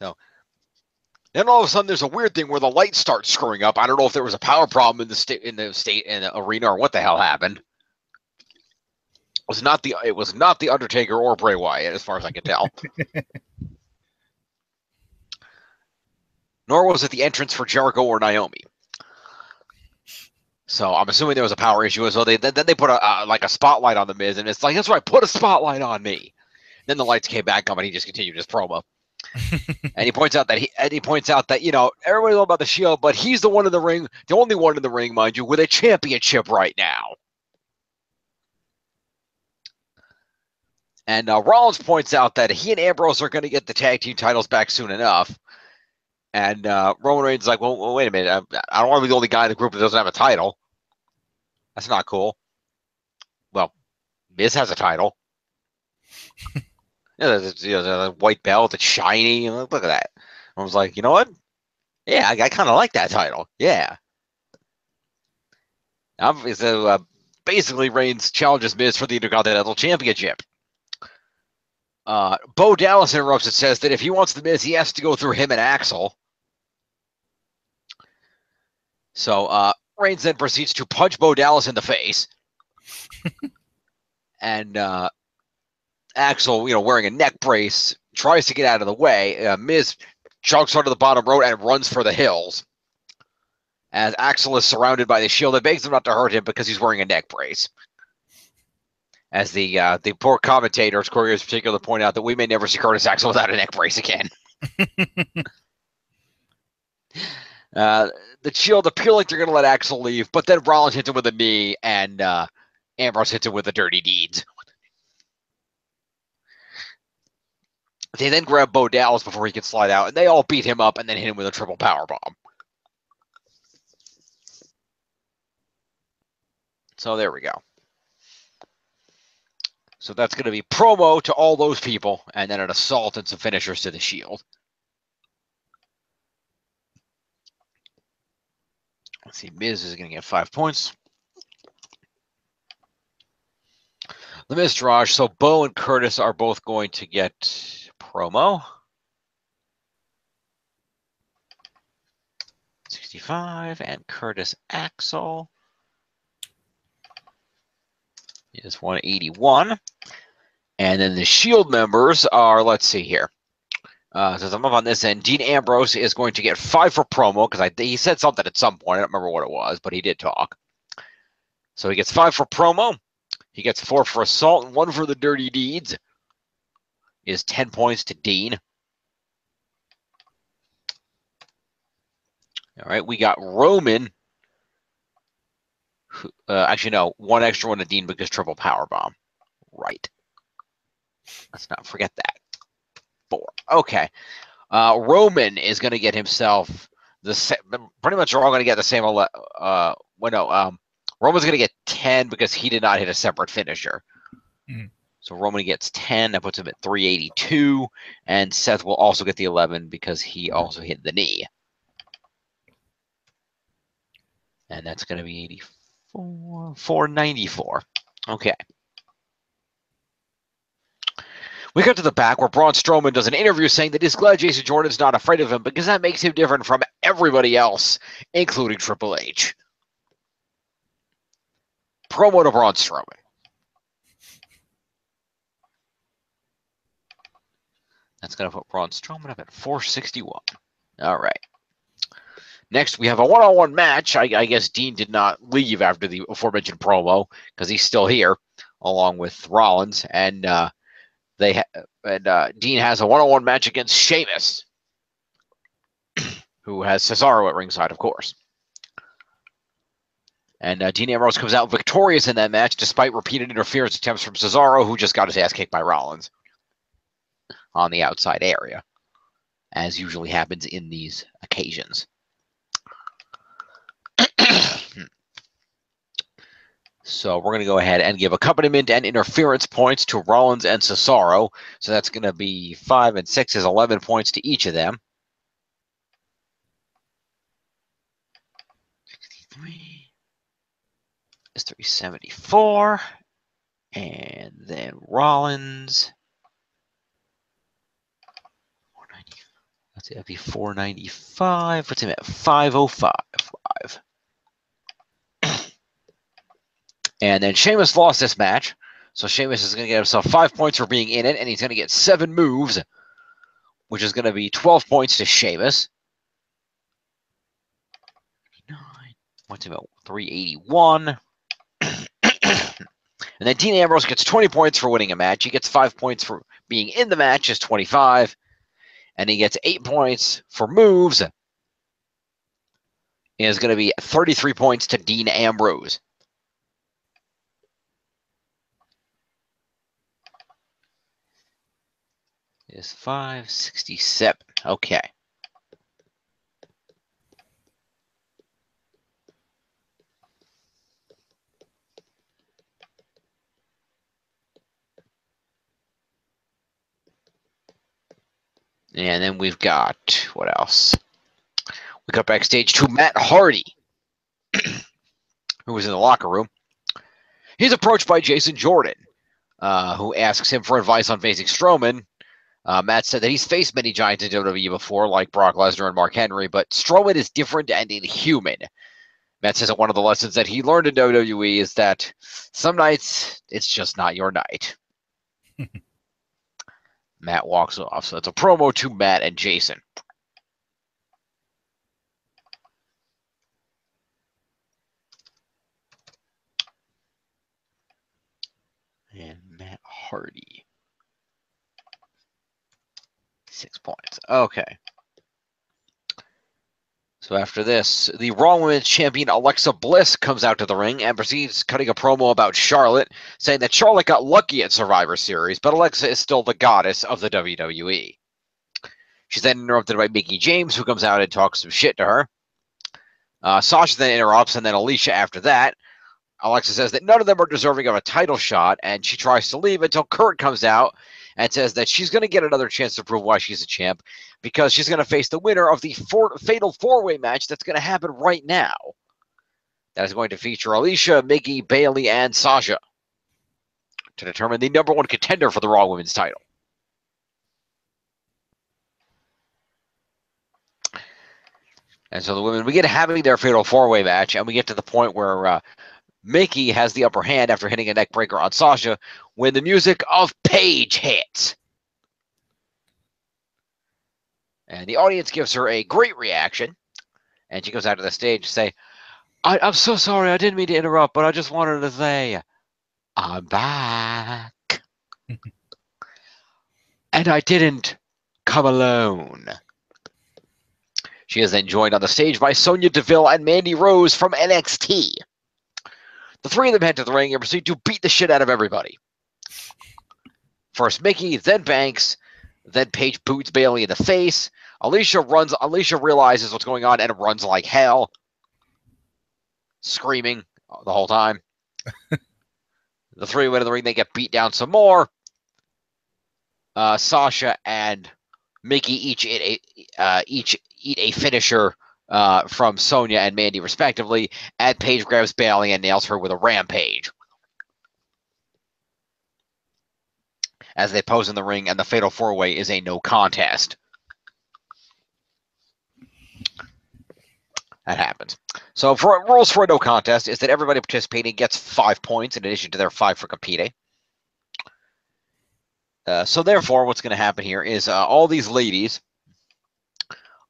So then all of a sudden, there's a weird thing where the lights start screwing up. I don't know if there was a power problem in the arena or what the hell happened. It was not the Undertaker or Bray Wyatt, as far as I can tell. Nor was it the entrance for Jericho or Naomi. So I'm assuming there was a power issue. So then they put a spotlight on the Miz, and it's that's right, put a spotlight on me. Then the lights came back on, and he just continued his promo. And he points out that everybody knows about the Shield, but he's the one in the ring, the only one in the ring, mind you, with a championship right now. And Rollins points out that he and Ambrose are going to get the tag team titles back soon enough. And Roman Reigns is well, wait a minute. I don't want to be the only guy in the group that doesn't have a title. That's not cool. Well, Miz has a title. The white belt, it's shiny. Look at that. I was like, you know what? Yeah, I kind of like that title. Yeah. Basically, Reigns challenges Miz for the Intercontinental Championship. Bo Dallas interrupts and says that if he wants the Miz, he has to go through him and Axel. So Reigns then proceeds to punch Bo Dallas in the face. And Axel, wearing a neck brace, tries to get out of the way. Miz jogs onto the bottom rope and runs for the hills. As Axel is surrounded by the Shield, it begs him not to hurt him because he's wearing a neck brace. As the poor commentators, Corey in particular, point out that we may never see Curtis Axel without a neck brace again. The Shield appear like they're going to let Axel leave, but then Rollins hits him with a knee, and Ambrose hits him with the dirty deeds. They then grab Bo Dallas before he can slide out, and they all beat him up and then hit him with a triple powerbomb. So there we go. So that's going to be promo to all those people, and then an assault and some finishers to the Shield. Let's see, Miz is going to get 5 points. The Miz Raj. So Bo and Curtis are both going to get promo. 65, and Curtis Axel is 181. And then the Shield members are, let's see here. Since I'm up on this end, Dean Ambrose is going to get 5 for promo because he said something at some point. I don't remember what it was, but he did talk. So he gets 5 for promo. He gets 4 for assault and 1 for the dirty deeds. Is 10 points to Dean. All right, we got Roman. Actually, no, 1 extra one to Dean because triple power bomb. Right. Let's not forget that. 4. Okay. Roman is going to get himself pretty much. They're all going to get the same. Roman's going to get 10 because he did not hit a separate finisher. Mm. So Roman gets 10. That puts him at 382. And Seth will also get the 11 because he also hit the knee. And that's going to be 84, 494. Okay. We got to the back where Braun Strowman does an interview saying that he's glad Jason Jordan's not afraid of him because that makes him different from everybody else, including Triple H. Promo to Braun Strowman. That's going to put Braun Strowman up at 461. All right. Next, we have a one-on-one match. I guess Dean did not leave after the aforementioned promo because he's still here, along with Rollins. And Dean has a one-on-one match against Sheamus, who has Cesaro at ringside, of course. And Dean Ambrose comes out victorious in that match, despite repeated interference attempts from Cesaro, who just got his ass kicked by Rollins on the outside area, as usually happens in these occasions. So we're going to go ahead and give accompaniment and interference points to Rollins and Cesaro. So that's going to be 5 and 6 is 11 points to each of them. 63 is 374. And then Rollins. 490. Let's see, that'd be 495. What's him at 505. And then Sheamus lost this match. So Sheamus is going to get himself 5 points for being in it, and he's going to get 7 moves, which is going to be 12 points to Sheamus. What's about 381. And then Dean Ambrose gets 20 points for winning a match. He gets 5 points for being in the match, is 25. And he gets 8 points for moves. It is going to be 33 points to Dean Ambrose. Is 567. Okay. And then we've got, what else? We got backstage to Matt Hardy, who was in the locker room. He's approached by Jason Jordan, who asks him for advice on facing Strowman. Matt said that he's faced many giants in WWE before, like Brock Lesnar and Mark Henry, but Strowman is different and inhuman. Matt says that one of the lessons that he learned in WWE is that some nights it's just not your night. Matt walks off. So it's a promo to Matt and Jason. And Matt Hardy. 6 points. Okay. So after this, the Raw Women's Champion Alexa Bliss comes out to the ring and proceeds cutting a promo about Charlotte, saying that Charlotte got lucky at Survivor Series, but Alexa is still the goddess of the WWE. She's then interrupted by Mickie James, who comes out and talks some shit to her. Sasha then interrupts, and then Alicia after that. Alexa says that none of them are deserving of a title shot, and she tries to leave until Kurt comes out and says that she's going to get another chance to prove why she's a champ because she's going to face the winner of the fatal four-way match that's going to happen right now. That is going to feature Alicia, Mickie, Bayley, and Sasha to determine the number one contender for the Raw Women's title. And so the women begin having their fatal four-way match, and we get to the point where Mickie has the upper hand after hitting a neck breaker on Sasha when the music of Paige hits. And the audience gives her a great reaction. And she goes out to the stage to say, I'm so sorry. I didn't mean to interrupt, but I just wanted to say I'm back. And I didn't come alone. She is then joined on the stage by Sonya Deville and Mandy Rose from NXT. The three of them head to the ring and proceed to beat the shit out of everybody. First Mickey, then Banks, then Paige boots Bayley in the face. Alicia realizes what's going on and runs like hell, screaming the whole time. The three went in the ring, they get beat down some more. Sasha and Mickey each eat a finisher from Sonya and Mandy, respectively, and Paige grabs Bayley and nails her with a rampage. As they pose in the ring, and the Fatal 4-Way is a no contest. That happens. So, rules for a no contest is that everybody participating gets 5 points in addition to their 5 for competing. So, therefore, what's going to happen here is all these ladies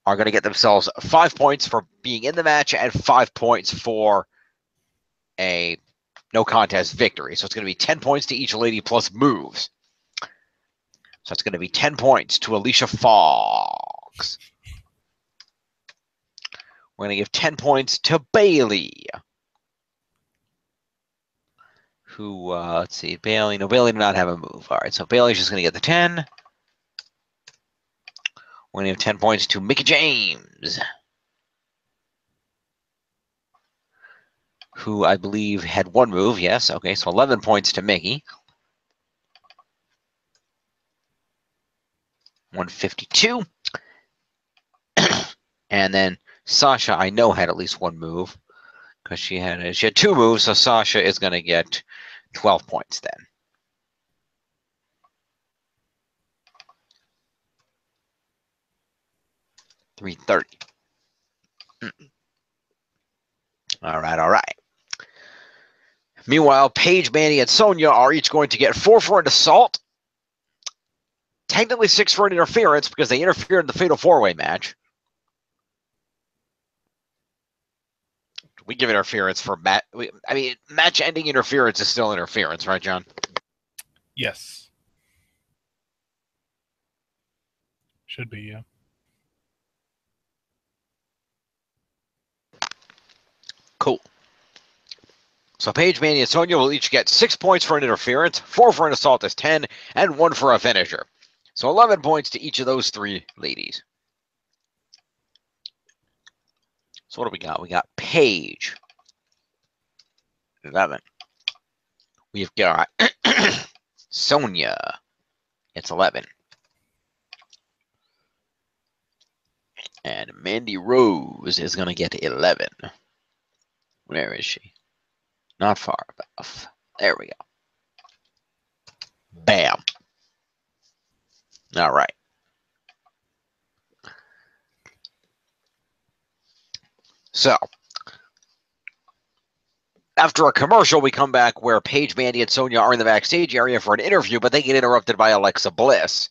are going to get themselves 5 points for being in the match and 5 points for a no contest victory. So, it's going to be 10 points to each lady plus moves. So it's going to be 10 points to Alicia Fox. We're going to give 10 points to Bayley. Who, let's see, Bayley. No, Bayley did not have a move. All right, so Bayley's just going to get the 10. We're going to give 10 points to Mickie James, who I believe had one move. Yes, okay, so 11 points to Mickie. 152. And then Sasha, I know, had at least one move because she had 2 moves, so Sasha is going to get 12 points then. $330. All right. Meanwhile, Paige, Mandy, and Sonya are each going to get 4 for an assault. Technically 6 for an interference because they interfered in the Fatal 4-Way match. We give interference for match-ending interference is still interference, right, John? Yes. Should be, yeah. Cool. So Paige, Mandy, and Sonya will each get 6 points for an interference, 4 for an assault is 10, and 1 for a finisher. So 11 points to each of those 3 ladies. So what do we got? We got Paige. 11. We've got Sonya. It's 11. And Mandy Rose is going to get 11. Where is she? Not far enough. There we go. Bam. All right. So, after a commercial, we come back where Paige, Mandy, and Sonya are in the backstage area for an interview, but they get interrupted by Alexa Bliss,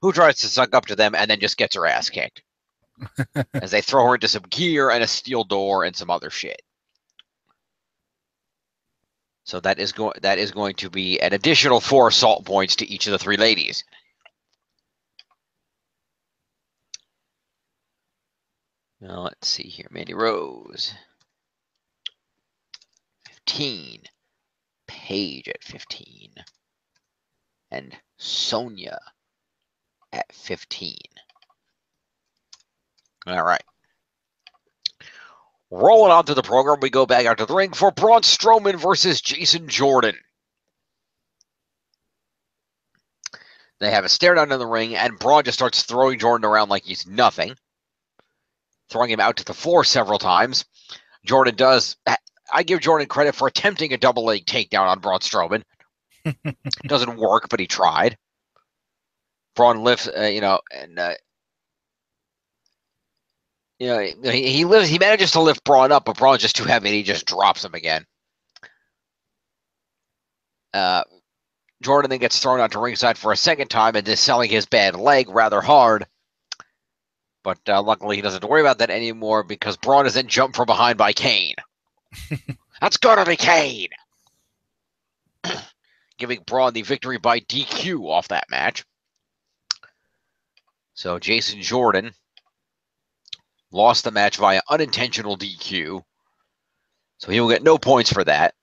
who tries to suck up to them and then just gets her ass kicked. As they throw her into some gear and a steel door and some other shit. So that is going to be an additional 4 assault points to each of the 3 ladies. Now let's see here. Mandy Rose. 15. Paige at 15. And Sonya at 15. All right. Rolling on to the program, we go back out to the ring for Braun Strowman versus Jason Jordan. They have a stare down in the ring, and Braun just starts throwing Jordan around like he's nothing, throwing him out to the floor several times. Jordan does. I give Jordan credit for attempting a double leg takedown on Braun Strowman. Doesn't work, but he tried. Braun lifts, he manages to lift Braun up, but Braun's just too heavy and he just drops him again. Jordan then gets thrown out to ringside for a second time and is selling his bad leg rather hard. But luckily he doesn't have to worry about that anymore because Braun is then jumped from behind by Kane. That's gotta be Kane! giving Braun the victory by DQ off that match. So Jason Jordan lost the match via unintentional DQ. So he will get no points for that.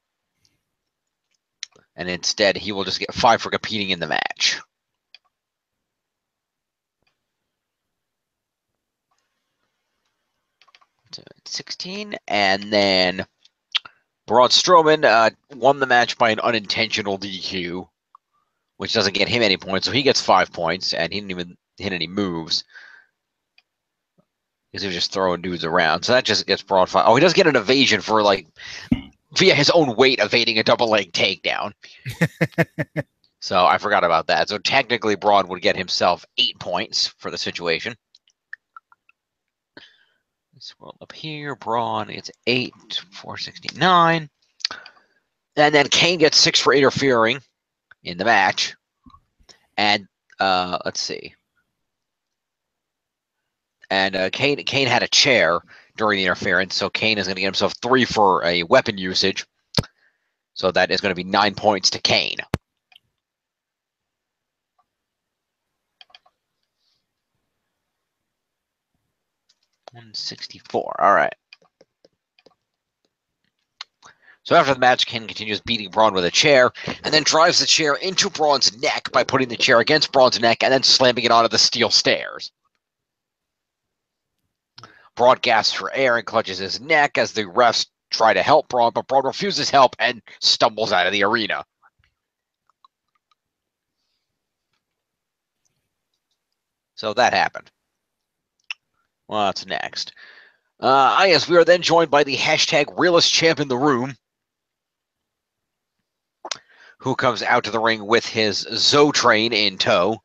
And instead, he will just get 5 for competing in the match. So 16. And then Braun Strowman won the match by an unintentional DQ, which doesn't get him any points. So he gets 5 points, and he didn't even hit any moves, because he was just throwing dudes around. So that just gets Braun 5. Oh, he does get an evasion for, like, via his own weight, evading a double leg takedown. So I forgot about that. So technically, Braun would get himself 8 points for the situation. Scroll up here. Braun, it's 8, 469. And then Kane gets 6 for interfering in the match. And let's see. And Kane had a chair during the interference, so Kane is going to get himself 3 for a weapon usage. So that is going to be 9 points to Kane. $164. All right. So after the match, Kane continues beating Braun with a chair, and then drives the chair into Braun's neck by putting the chair against Braun's neck and then slamming it onto the steel stairs. Braun gasps for air and clutches his neck as the refs try to help Braun, but Braun refuses help and stumbles out of the arena. So that happened. What's next? Yes, we are then joined by the hashtag realest champ in the room, who comes out to the ring with his Zo train in tow,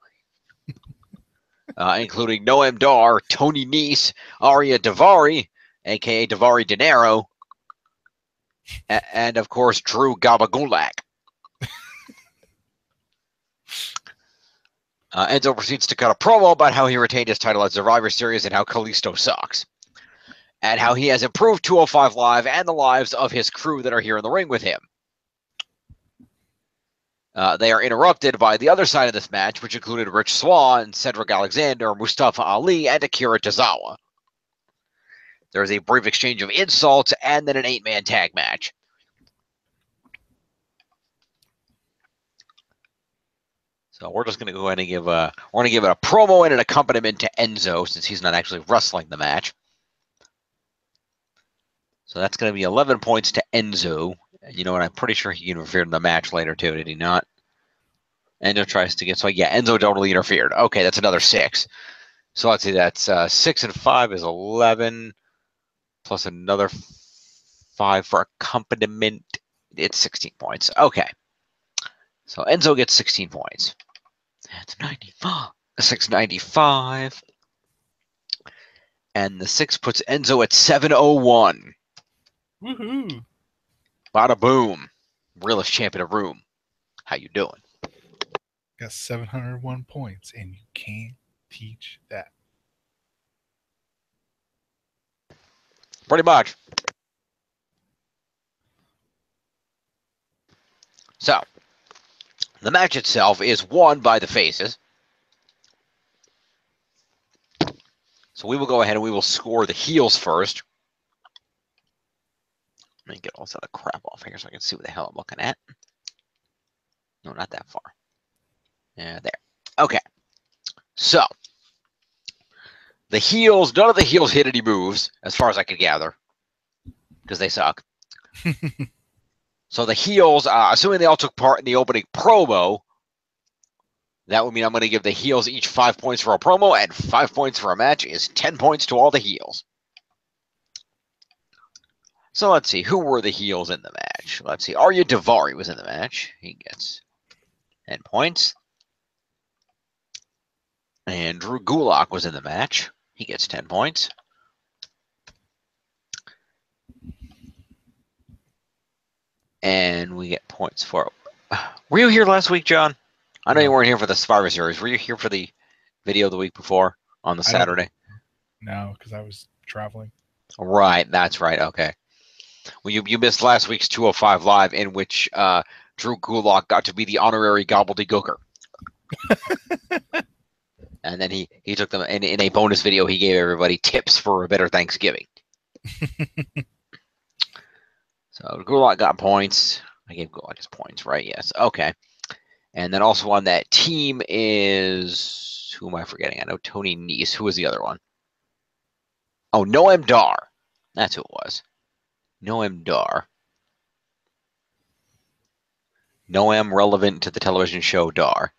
including Noam Dar, Tony Nese, Arya Daivari, a.k.a. Daivari Dinero, and, of course, Drew Gabagulak. Enzo proceeds to cut a promo about how he retained his title at Survivor Series and how Kalisto sucks, and how he has improved 205 Live and the lives of his crew that are here in the ring with him. They are interrupted by the other side of this match, which included Rich Swann, Cedric Alexander, Mustafa Ali, and Akira Tozawa. There is a brief exchange of insults and then an 8-man tag match. So we're just going to go ahead and give it a promo and an accompaniment to Enzo, since he's not actually wrestling the match. So that's going to be 11 points to Enzo. You know what? I'm pretty sure he interfered in the match later, too. Did he not? Enzo tries to get... So, yeah, Enzo totally interfered. Okay, that's another 6. So, let's see. That's 6 and 5 is 11. Plus another 5 for accompaniment. It's 16 points. Okay. So, Enzo gets 16 points. That's 95. 695. And the 6 puts Enzo at 701. Woohoo! Bada boom. Realest champion of room. How you doing? Got 701 points, and you can't teach that. Pretty much. So, the match itself is won by the faces. So we will go ahead and we will score the heels first. Let me get all that crap off here so I can see what the hell I'm looking at. No, not that far. Yeah, there. Okay. So, the heels, none of the heels hit any moves, as far as I could gather, because they suck. So the heels, assuming they all took part in the opening promo, that would mean I'm going to give the heels each 5 points for a promo, and 5 points for a match is 10 points to all the heels. So let's see, who were the heels in the match? Let's see, Arya Daivari was in the match. He gets 10 points. And Drew Gulak was in the match. He gets 10 points. And we get points for... Were you here last week, John? I know you weren't here for the Survivor Series. Were you here for the video the week before on the Saturday? No, because I was traveling. Right, that's right. Okay. Well, you missed last week's 205 Live, in which Drew Gulak got to be the honorary gobbledygooker. And then he took them in a bonus video. He gave everybody tips for a better Thanksgiving. So Gulak got points. I gave Gulak his points, right? Yes. Okay. And then also on that team is, who am I forgetting? I know Tony Nese. Who was the other one? Oh, Noam Dar. That's who it was. Noam Dar. Noam relevant to the television show Dar.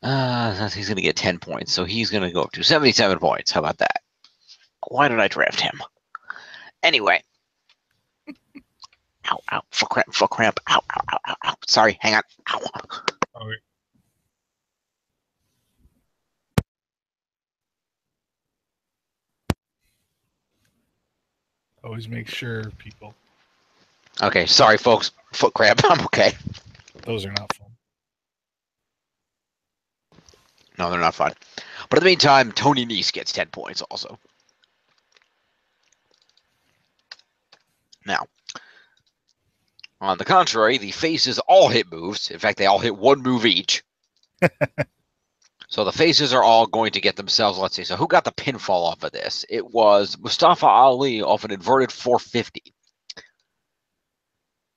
He's going to get 10 points, so he's going to go up to 77 points. How about that? Why did I draft him? Anyway. Ow, ow, foot cramp, ow, ow, ow, ow, ow. Sorry, hang on. Ow. Okay. Always make sure, people. Okay, sorry, folks. Foot cramp. I'm okay. Those are not fun. No, they're not fun. But in the meantime, Tony Nese gets 10 points also. Now, on the contrary, the faces all hit moves. In fact, they all hit one move each. So the faces are all going to get themselves, let's see, so who got the pinfall off of this? It was Mustafa Ali off an inverted 450.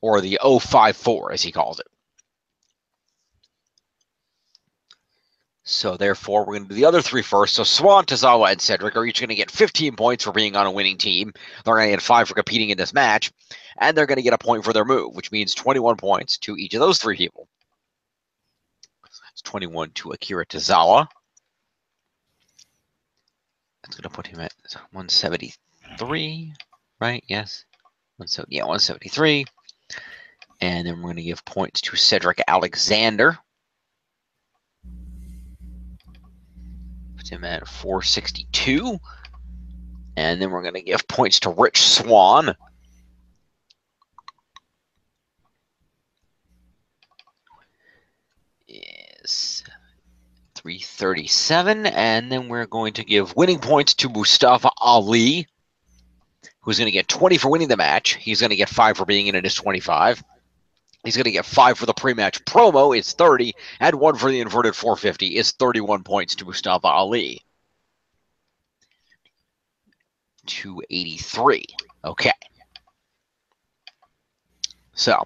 Or the 054, as he calls it. So therefore, we're going to do the other three first. So Swan, Tozawa, and Cedric are each going to get 15 points for being on a winning team. They're going to get 5 for competing in this match. And they're going to get a point for their move, which means 21 points to each of those three people. It's 21 to Akira Tozawa. That's going to put him at 173, right? Yes. 173. And then we're going to give points to Cedric Alexander. Puts him at 462. And then we're going to give points to Rich Swan. Is 337. And then we're going to give winning points to Mustafa Ali, who's going to get 20 for winning the match. He's going to get 5 for being in it, is 25. He's going to get 5 for the pre-match promo, is 30, and 1 for the inverted 450, is 31 points to Mustafa Ali. 283. Okay. So,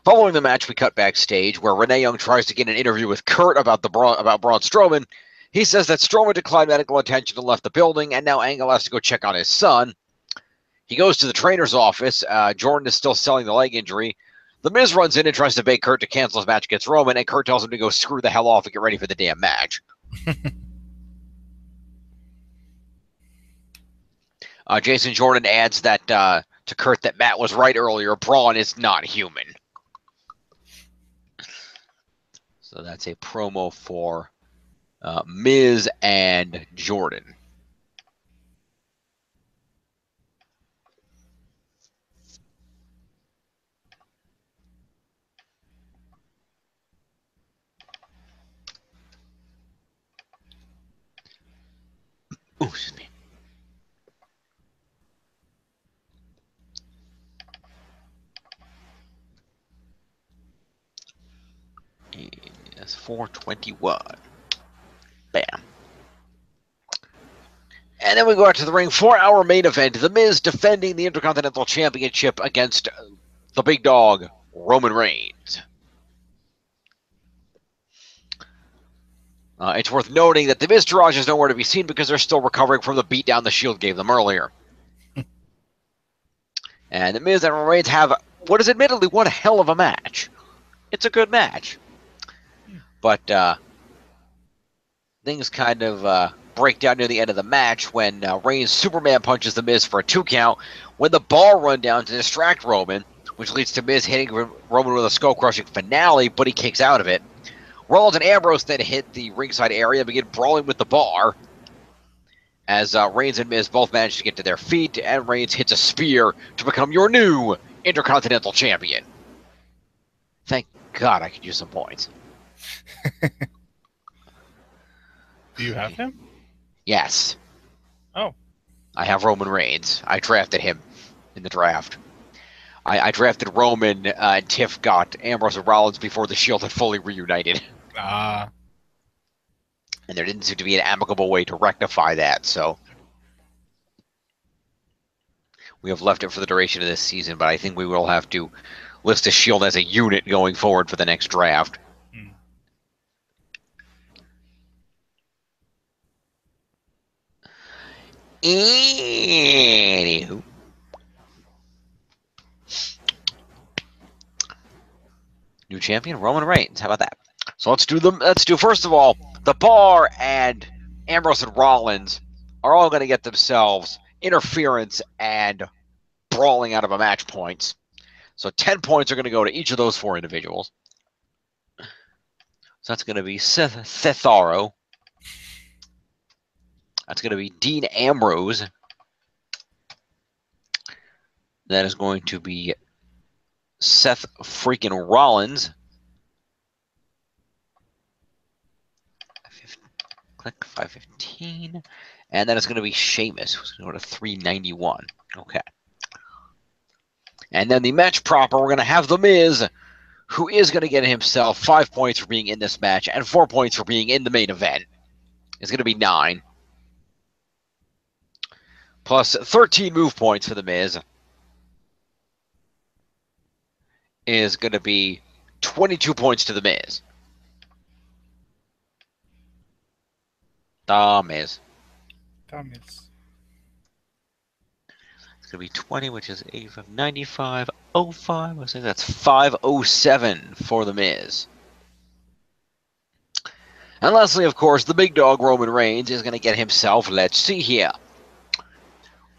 following the match, we cut backstage where Renee Young tries to get an interview with Kurt about Braun Strowman. He says that Strowman declined medical attention and left the building, and now Angle has to go check on his son. He goes to the trainer's office. Jordan is still selling the leg injury. The Miz runs in and tries to beg Kurt to cancel his match against Roman, and Kurt tells him to go screw the hell off and get ready for the damn match. Jason Jordan adds that to Kurt that Matt was right earlier. Braun is not human. So that's a promo for Miz and Jordan. Oh, excuse me. Yes, 421. Bam. And then we go out to the ring. 4-hour main event. The Miz defending the Intercontinental Championship against the big dog, Roman Reigns. It's worth noting that the Miztourage is nowhere to be seen because they're still recovering from the beatdown the Shield gave them earlier. And the Miz and Roman Reigns have what is admittedly one hell of a match. It's a good match. But things kind of break down near the end of the match when Reigns Superman punches the Miz for a 2 count, when the ball run down to distract Roman, which leads to Miz hitting Roman with a skull-crushing finale, but he kicks out of it. Rollins and Ambrose then hit the ringside area and begin brawling with the bar, as Reigns and Miz both manage to get to their feet, and Reigns hits a spear to become your new Intercontinental Champion. Thank God I could use some points. Do you have him? Yes. Oh. I have Roman Reigns. I drafted him in the draft. I drafted Roman, and Tiff got Ambrose and Rollins before the Shield had fully reunited. Ah, And there didn't seem to be an amicable way to rectify that, so we have left it for the duration of this season, but I think we will have to list the Shield as a unit going forward for the next draft. hmm. Anywho. New champion, Roman Reigns. How about that? So let's do first of all, the Bar and Ambrose and Rollins are all going to get themselves interference and brawling out of a match points. So 10 points are going to go to each of those 4 individuals. So that's going to be Cesaro. That's going to be Dean Ambrose. That is going to be Seth freaking Rollins. Click 515. And then it's going to be Sheamus, who's going to go to 391. Okay. And then the match proper, we're going to have The Miz, who is going to get himself 5 points for being in this match and 4 points for being in the main event. It's going to be 9. Plus 13 move points for The Miz is going to be 22 points to The Miz. The Miz. Thomas. It's going to be 20, which is 85, 95, 05. I think that's 507 for The Miz. And lastly, of course, the big dog Roman Reigns is going to get himself, let's see here.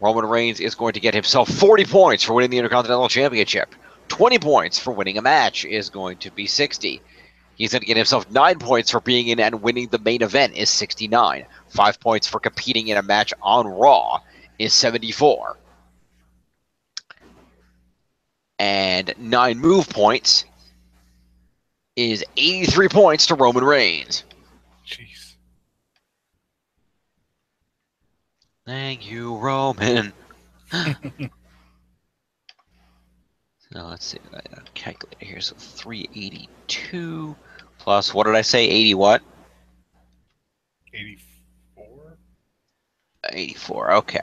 Roman Reigns is going to get himself 40 points for winning the Intercontinental Championship. 20 points for winning a match is going to be 60. He's going to get himself 9 points for being in and winning the main event is 69. 5 points for competing in a match on Raw is 74. And 9 move points is 83 points to Roman Reigns. Jeez. Thank you, Roman. So let's see. I got a calculator here. So 382 plus, what did I say? 80 what? 84? 84. Okay.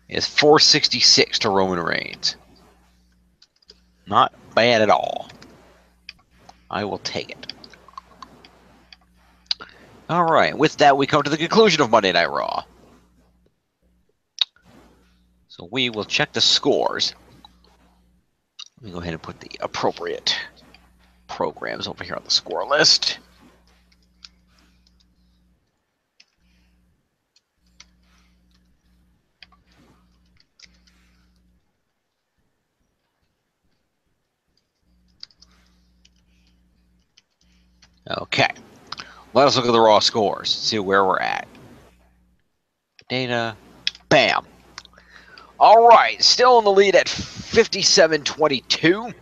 It's 466 to Roman Reigns. Not bad at all. I will take it. All right. With that, we come to the conclusion of Monday Night Raw. So we will check the scores. Let me go ahead and put the appropriate programs over here on the score list. Okay. Let us look at the Raw scores, see where we're at. Data. Bam. All right. Still in the lead at 57-22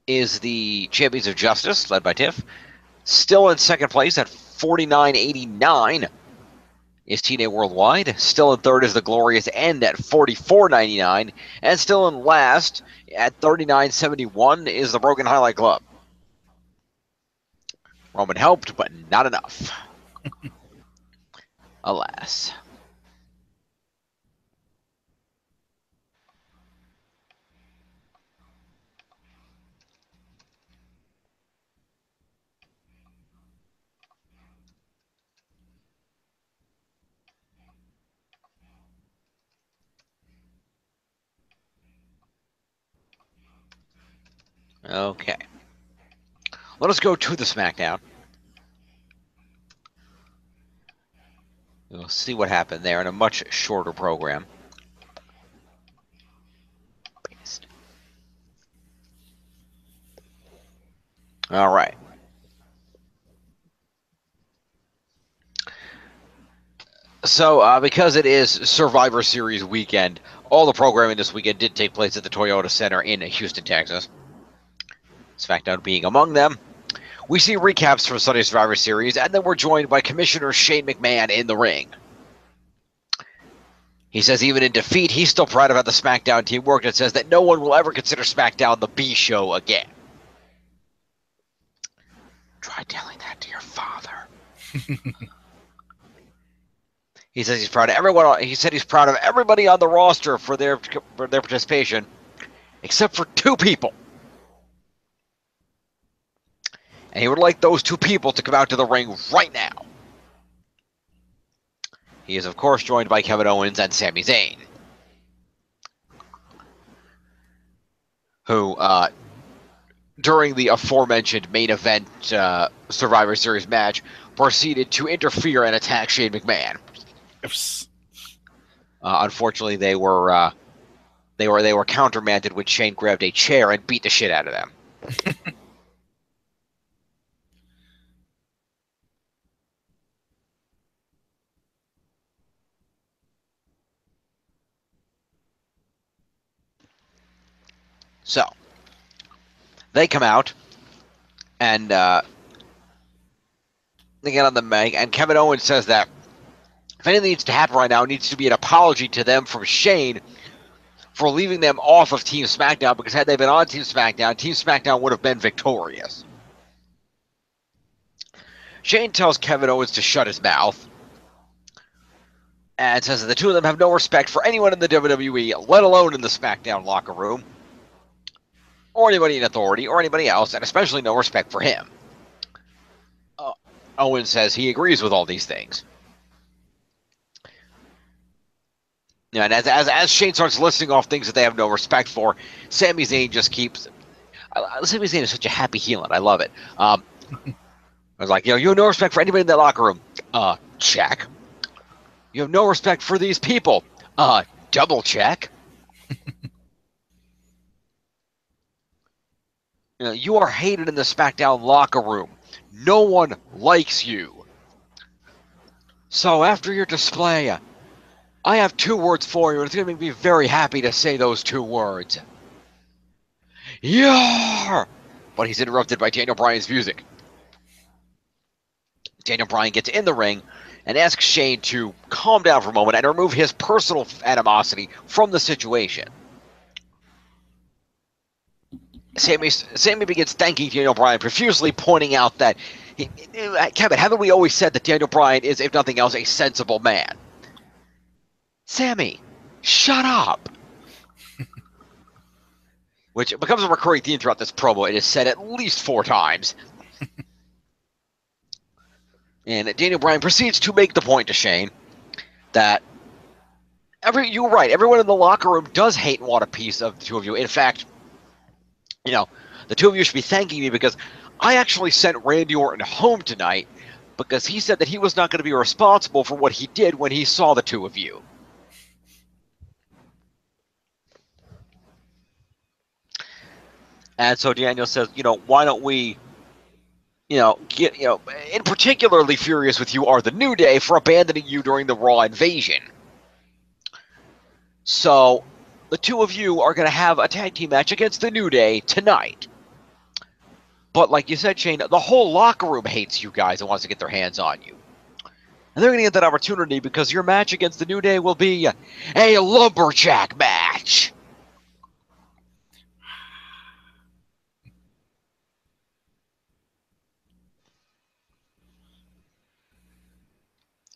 is the Champions of Justice, led by Tiff. Still in second place at 49.89 is TNA Worldwide. Still in third is the Glorious End at 44.99. And still in last at 39.71 is the Broken Highlight Club. Roman helped, but not enough. Alas. Okay. Let us go to the SmackDown. We'll see what happened there in a much shorter program. Paste. All right. So, because it is Survivor Series weekend, all the programming this weekend did take place at the Toyota Center in Houston, Texas. SmackDown being among them. We see recaps from Sunday Survivor Series, and then we're joined by Commissioner Shane McMahon in the ring. He says even in defeat, he's still proud about the SmackDown team work, and says that no one will ever consider SmackDown the B show again. Try telling that to your father. He says he's proud of everyone. He said he's proud of everybody on the roster for their participation, except for 2 people. And he would like those 2 people to come out to the ring right now. He is, of course, joined by Kevin Owens and Sami Zayn, who, during the aforementioned main event Survivor Series match, proceeded to interfere and attack Shane McMahon. Unfortunately, they were countermanded when Shane grabbed a chair and beat the shit out of them. So they come out and they get on the mic, and Kevin Owens says that if anything needs to happen right now, it needs to be an apology to them from Shane for leaving them off of Team SmackDown, because had they been on Team SmackDown would have been victorious. Shane tells Kevin Owens to shut his mouth and says that the 2 of them have no respect for anyone in the WWE, let alone in the SmackDown locker room, or anybody in authority, or anybody else, and especially no respect for him. Owens says he agrees with all these things. Yeah, and as Shane starts listing off things that they have no respect for, Sami Zayn just keeps... Sami Zayn is such a happy heel, and I love it. I was like, you have no respect for anybody in that locker room. Check. You have no respect for these people. Double check. You are hated in the SmackDown locker room. No one likes you. So after your display, I have 2 words for you, and it's going to make me very happy to say those 2 words. Yar! But he's interrupted by Daniel Bryan's music. Daniel Bryan gets in the ring and asks Shane to calm down for a moment and remove his personal animosity from the situation. Sami begins thanking Daniel Bryan profusely, pointing out that, Kevin, haven't we always said that Daniel Bryan is, if nothing else, a sensible man? Sami, shut up! Which becomes a recurring theme throughout this promo. It is said at least 4 times. And Daniel Bryan proceeds to make the point to Shane that you're right, everyone in the locker room does hate and want a piece of the 2 of you. In fact, the 2 of you should be thanking me because I actually sent Randy Orton home tonight because he said that he was not going to be responsible for what he did when he saw the 2 of you. And so Daniel says, why don't we, get, in particularly furious with you are the New Day for abandoning you during the Raw invasion. So the 2 of you are going to have a tag team match against the New Day tonight. But like you said, Shane, the whole locker room hates you guys and wants to get their hands on you. And they're going to get that opportunity because your match against the New Day will be a lumberjack match.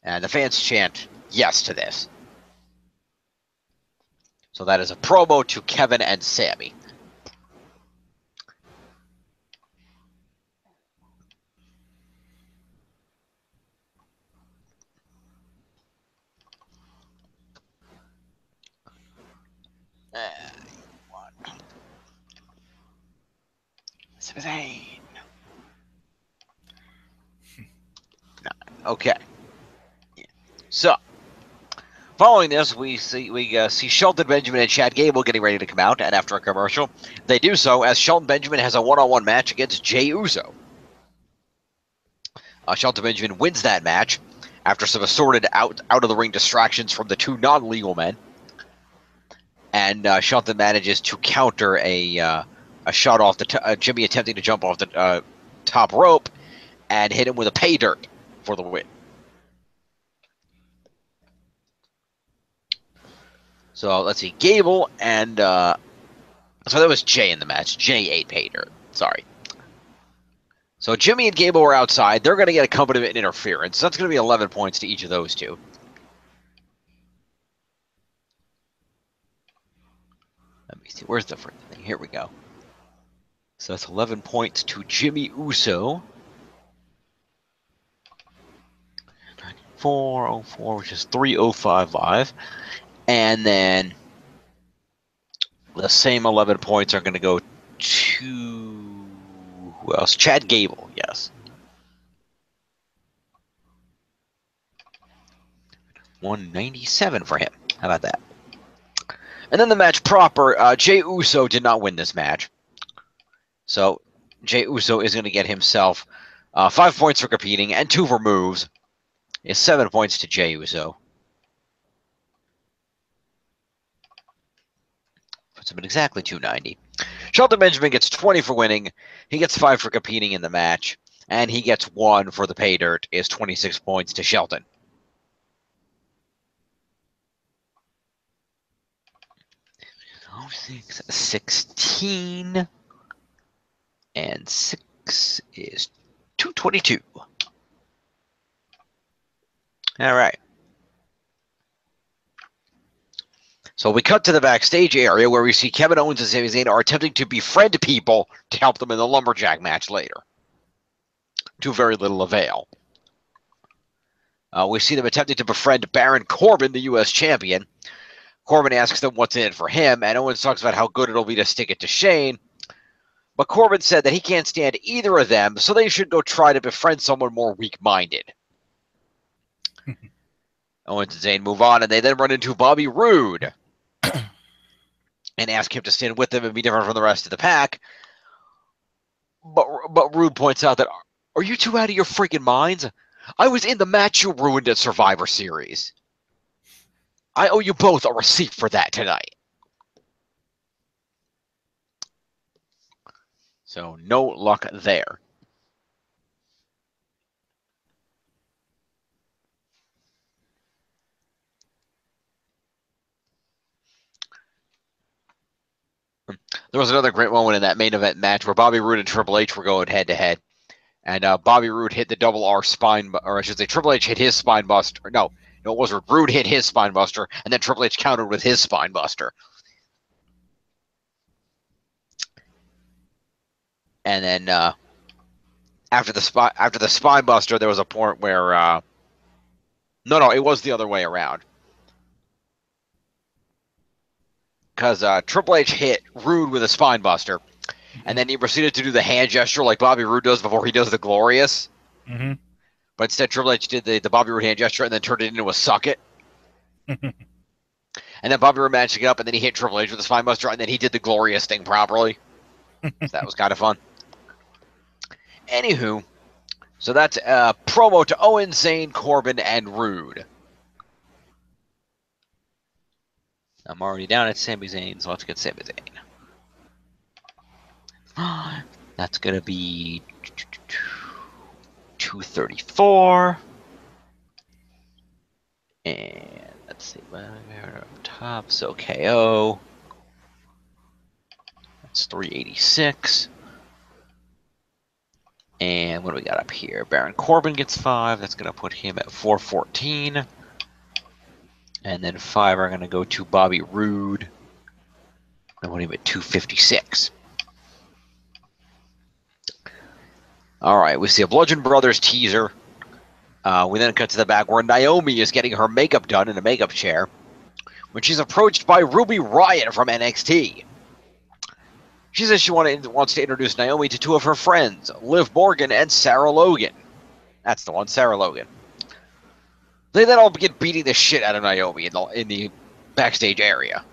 And the fans chant yes to this. So that is a promo to Kevin and Sami. Okay. So, following this, we see Shelton Benjamin and Chad Gable getting ready to come out, and after a commercial, they do so as Shelton Benjamin has a one-on-one match against Jey Uso. Shelton Benjamin wins that match after some assorted out-of-the-ring distractions from the 2 non-legal men, and Shelton manages to counter a shot off Jimmy attempting to jump off the top rope and hit him with a pay dirt for the win. So let's see, Gable and so that was Jay in the match. Jay ate Pater. Sorry. So Jimmy and Gable were outside. They're going to get accompaniment and interference. So that's going to be 11 points to each of those two. Let me see. Where's the freaking thing? Here we go. So that's 11 points to Jimmy Uso. 9404, which is 3055. And then the same 11 points are going to go to who else? Chad Gable, yes. 197 for him. How about that? And then the match proper, Jey Uso did not win this match. So Jey Uso is going to get himself 5 points for competing and 2 for moves. It's 7 points to Jey Uso. Puts him at exactly 290. Shelton Benjamin gets 20 for winning. He gets 5 for competing in the match. And he gets 1 for the pay dirt. Is 26 points to Shelton. Oh, 16. And 6 is 222. All right. So we cut to the backstage area where we see Kevin Owens and Sami Zayn are attempting to befriend people to help them in the lumberjack match later. To very little avail. We see them attempting to befriend Baron Corbin, the U.S. champion. Corbin asks them what's in it for him, and Owens talks about how good it'll be to stick it to Shane. But Corbin said that he can't stand either of them, so they should go try to befriend someone more weak-minded. Owens and Zayn move on, and they then run into Bobby Roode and ask him to stand with them and be different from the rest of the pack. But Roode points out that, are you two out of your freaking minds? I was in the match you ruined at Survivor Series. I owe you both a receipt for that tonight. So no luck there. There was another great moment in that main event match where Bobby Roode and Triple H were going head-to-head. And Bobby Roode hit the double R spine, or I should say Triple H hit his spine buster. No, it wasn't. Roode hit his spine buster, and then Triple H countered with his spine buster. And then after the spine buster, there was a point where no, it was the other way around. Because Triple H hit Roode with a spine buster, and then he proceeded to do the hand gesture like Bobby Roode does before he does the Glorious. Mm-hmm. But instead, Triple H did the Bobby Roode hand gesture and then turned it into a suck it. And then Bobby Roode managed to get up, and then he hit Triple H with the spine buster, and then he did the Glorious thing properly. So that was kind of fun. Anywho, so that's a promo to Owens, Zayn, Corbin, and Roode. I'm already down at Sami Zayn, so let's get Sami Zayn. That's going to be 234. And let's see, up top, so KO. That's 386. And what do we got up here? Baron Corbin gets 5. That's going to put him at 414. And then 5 are going to go to Bobby Roode. I want him at 256. All right, we see a Bludgeon Brothers teaser. We then cut to the back where Naomi is getting her makeup done in a makeup chair when she's approached by Ruby Riott from NXT. She says she wants to introduce Naomi to 2 of her friends, Liv Morgan and Sarah Logan. That's the one, Sarah Logan. They then all begin beating the shit out of Naomi in the backstage area.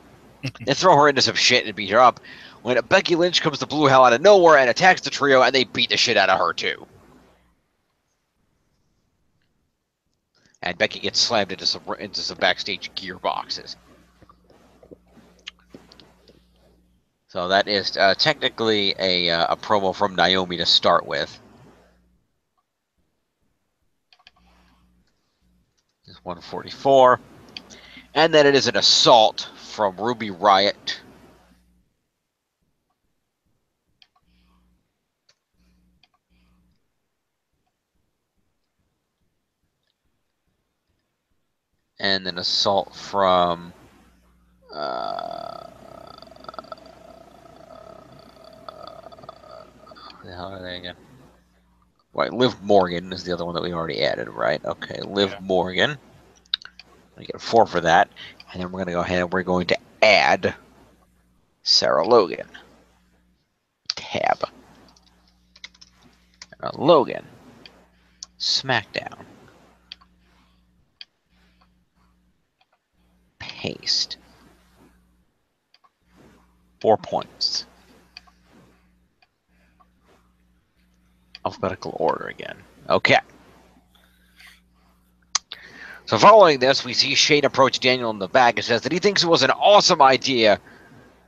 They throw her into some shit and beat her up when Becky Lynch comes to blue hell out of nowhere and attacks the trio, and they beat the shit out of her too. And Becky gets slammed into some backstage gearboxes. So that is technically a promo from Naomi to start with. It's 144. And then it is an assault from Ruby Riott. And an assault from what the hell are they again? Right, Liv Morgan is the other one that we already added, right? Okay, Liv Morgan. I get 4 for that. And then we're going to go ahead and we're going to add Sarah Logan. Tab. Logan. SmackDown. Paste. 4 points. Alphabetical order again. Okay. So following this, we see Shane approach Daniel in the back and says that he thinks it was an awesome idea,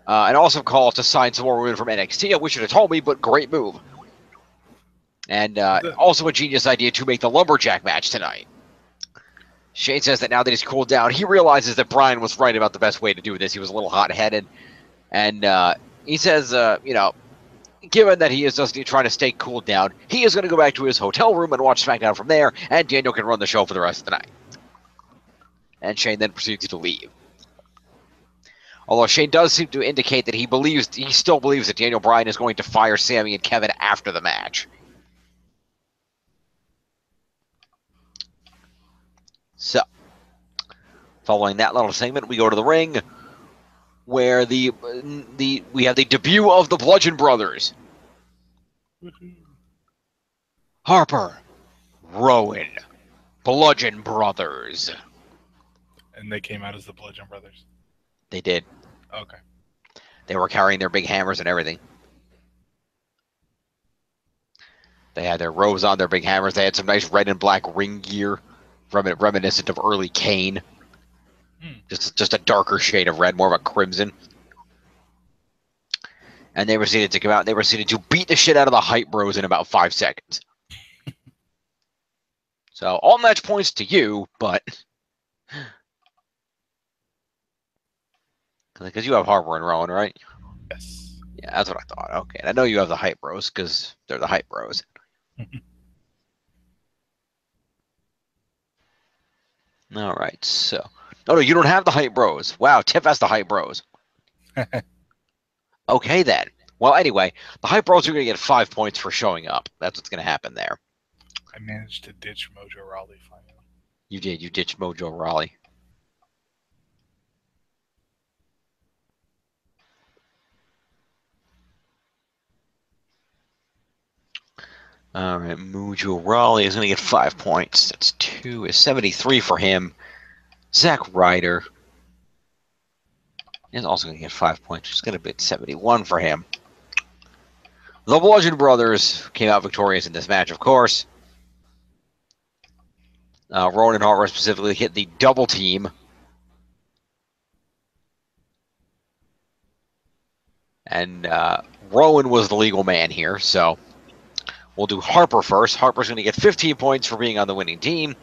an awesome call to sign some more women from NXT. I wish you'd have told me, but great move. And also a genius idea to make the lumberjack match tonight. Shane says that now that he's cooled down, he realizes that Brian was right about the best way to do this. He was a little hot-headed. And he says, you know, given that he is just trying to stay cooled down, he is going to go back to his hotel room and watch SmackDown from there, and Daniel can run the show for the rest of the night. And Shane then proceeds to leave. Although Shane does seem to indicate that he still believes that Daniel Bryan is going to fire Sami and Kevin after the match. So, following that little segment, we go to the ring, where we have the debut of the Bludgeon Brothers. Harper, Rowan, Bludgeon Brothers. And they came out as the Bludgeon Brothers. They did. Okay. They were carrying their big hammers and everything. They had their robes on, their big hammers. They had some nice red and black ring gear, reminiscent of early Kane. Just a darker shade of red, more of a crimson. And they proceeded to come out. And they proceeded to beat the shit out of the Hype Bros in about 5 seconds. So all match points to you, but because you have Harper and Rowan, right? Yes. Yeah, that's what I thought. Okay, and I know you have the Hype Bros because they're the Hype Bros. All right, so no, you don't have the Hype Bros. Wow, Tiff has the Hype Bros. Okay then. Well, anyway, the Hype Bros are going to get 5 points for showing up. That's what's going to happen there. I managed to ditch Mojo Rawley finally. You did. You ditched Mojo Rawley. All right, Mojo Rawley is going to get 5 points. That's 73 for him. Zack Ryder is also going to get 5 points. It's going to be 71 for him. The Bludgeon Brothers came out victorious in this match, of course. Rowan and Harper specifically hit the double team. And Rowan was the legal man here, so we'll do Harper first. Harper's going to get 15 points for being on the winning team,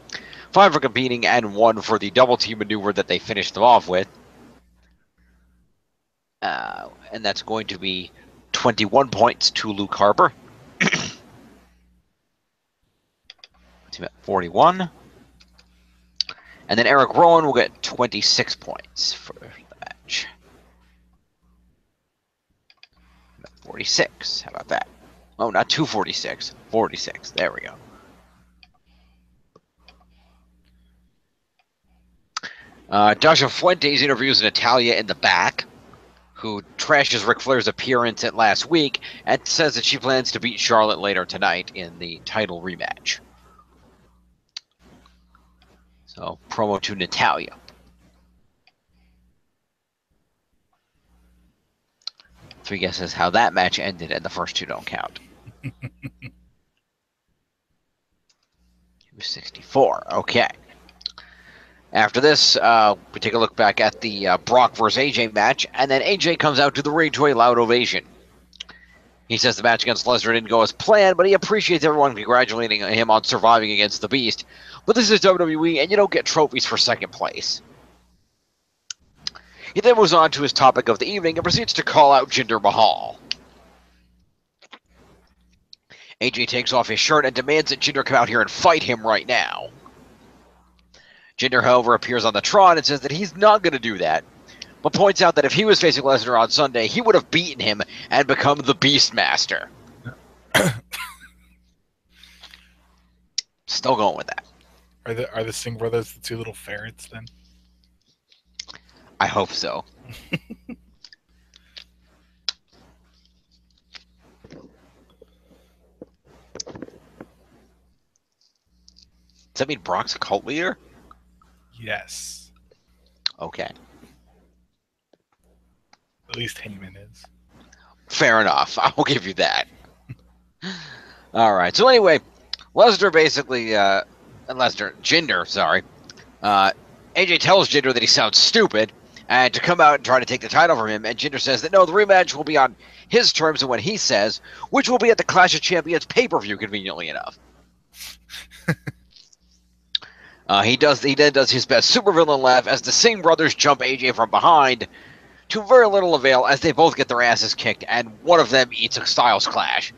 5 for competing, and 1 for the double team maneuver that they finished them off with. And that's going to be 21 points to Luke Harper. Team at 41. And then Eric Rowan will get 26 points for the match. 46. How about that? Oh, not 246. 46. There we go. Dasha Fuentes interviews Natalia in the back, who trashes Ric Flair's appearance at last week and says that she plans to beat Charlotte later tonight in the title rematch. So, promo to Natalia. 3 guesses how that match ended, and the first 2 don't count. 64. Okay. After this, we take a look back at the Brock vs. AJ match, and then AJ comes out to the ring to a loud ovation. He says the match against Lesnar didn't go as planned, but he appreciates everyone congratulating him on surviving against the Beast. But this is WWE, and you don't get trophies for second place. He then moves on to his topic of the evening and proceeds to call out Jinder Mahal. AJ takes off his shirt and demands that Jinder come out here and fight him right now. Jinder, however, appears on the Tron and says that he's not going to do that, but points out that if he was facing Lesnar on Sunday, he would have beaten him and become the Beastmaster. Still going with that. Are the Singh brothers the two little ferrets then? I hope so. Does that mean Brock's a cult leader? Yes. Okay. At least Heyman is. Fair enough. I will give you that. All right. So anyway, Jinder, AJ tells Jinder that he sounds stupid and to come out and try to take the title from him. And Jinder says that no, the rematch will be on his terms and what he says, which will be at the Clash of Champions pay-per-view, conveniently enough. He then does his best supervillain laugh as the Singh brothers jump AJ from behind to very little avail as they both get their asses kicked and one of them eats a Styles Clash.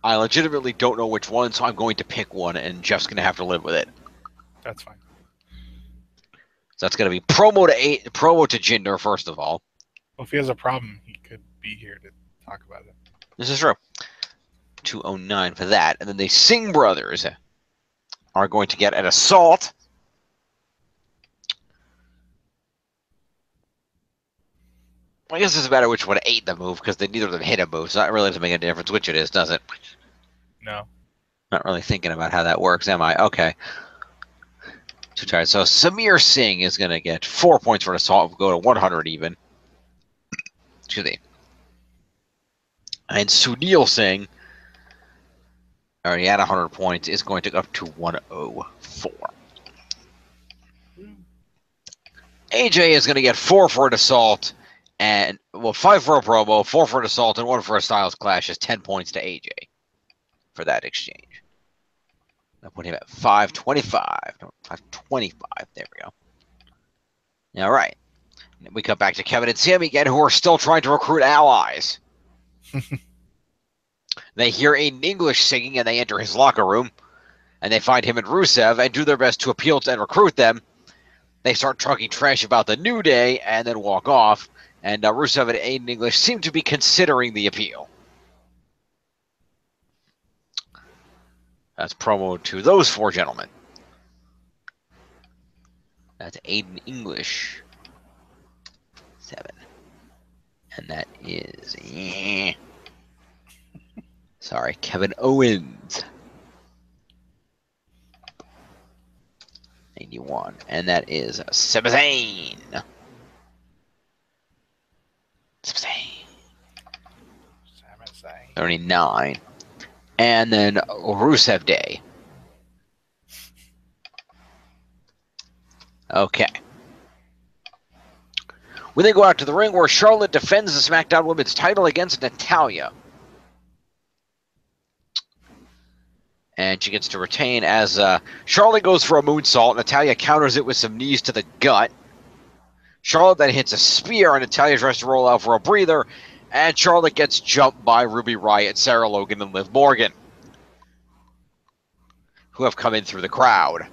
I legitimately don't know which one, so I'm going to pick one, and Jeff's going to have to live with it. That's fine. So that's going to be promo to Jinder, first of all. Well, if he has a problem, he could be here to talk about it. This is true. 209 for that. And then the Singh brothers are going to get an assault. I guess it doesn't matter which one ate the move, because neither of them hit a move, so that really doesn't make a difference which it is, does it? No. Not really thinking about how that works, am I? Okay. Too tired. So Samir Singh is going to get 4 points for an assault, go to 100 even. Excuse me. And Sunil Singh, already at 100 points, is going to go up to 104. AJ is going to get 4 for an assault, and, well, 5 for a promo, 4 for an assault, and 1 for a Styles Clash is 10 points to AJ for that exchange. I'll put him at 525. No, 525. There we go. All right. We come back to Kevin and Sami again, who are still trying to recruit allies. They hear Aiden English singing, and they enter his locker room, and they find him and Rusev and do their best to appeal to and recruit them. They start talking trash about the New Day and then walk off, and Rusev and Aiden English seem to be considering the appeal. That's promo to those 4 gentlemen. That's Aiden English. 7. And that is... Sorry, Kevin Owens. 91. And that is Sami Zayn. 39. And then Rusev Day. Okay. We then go out to the ring where Charlotte defends the SmackDown Women's title against Natalya. And she gets to retain as Charlotte goes for a moonsault. Natalya counters it with some knees to the gut. Charlotte then hits a spear, and Natalya tries to roll out for a breather. And Charlotte gets jumped by Ruby Riott, Sarah Logan, and Liv Morgan, who have come in through the crowd.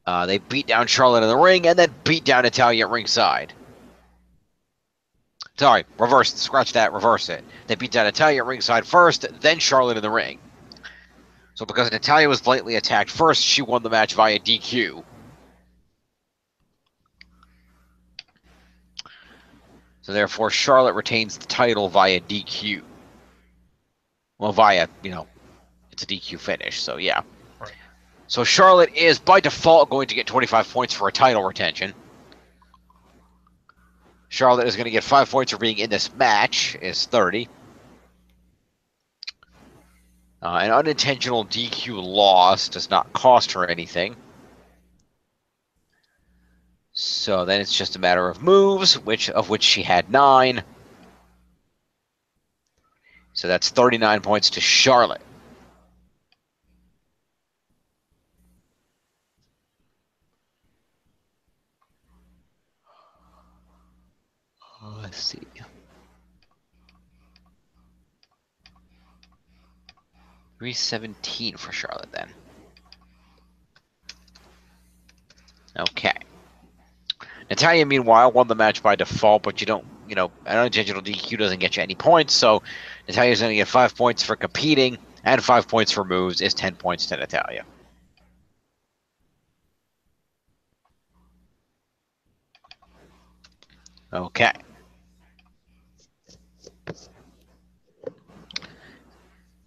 They beat down Charlotte in the ring and then beat down Natalya at ringside. Sorry, reverse, scratch that, reverse it. They beat down Natalya at ringside first, then Charlotte in the ring. So because Natalya was blatantly attacked first, she won the match via DQ. So therefore, Charlotte retains the title via DQ. Well, via, it's a DQ finish, so yeah. Right. So Charlotte is, by default, going to get 25 points for a title retention. Charlotte is going to get 5 points for being in this match, is 30. An unintentional DQ loss does not cost her anything. So then it's just a matter of moves, of which she had 9. So that's 39 points to Charlotte. Let's see. $317 for Charlotte then. Okay. Natalia, meanwhile, won the match by default, but you don't, an unintentional DQ doesn't get you any points, so Natalia's going to get 5 points for competing and 5 points for moves is 10 points to Natalia. Okay.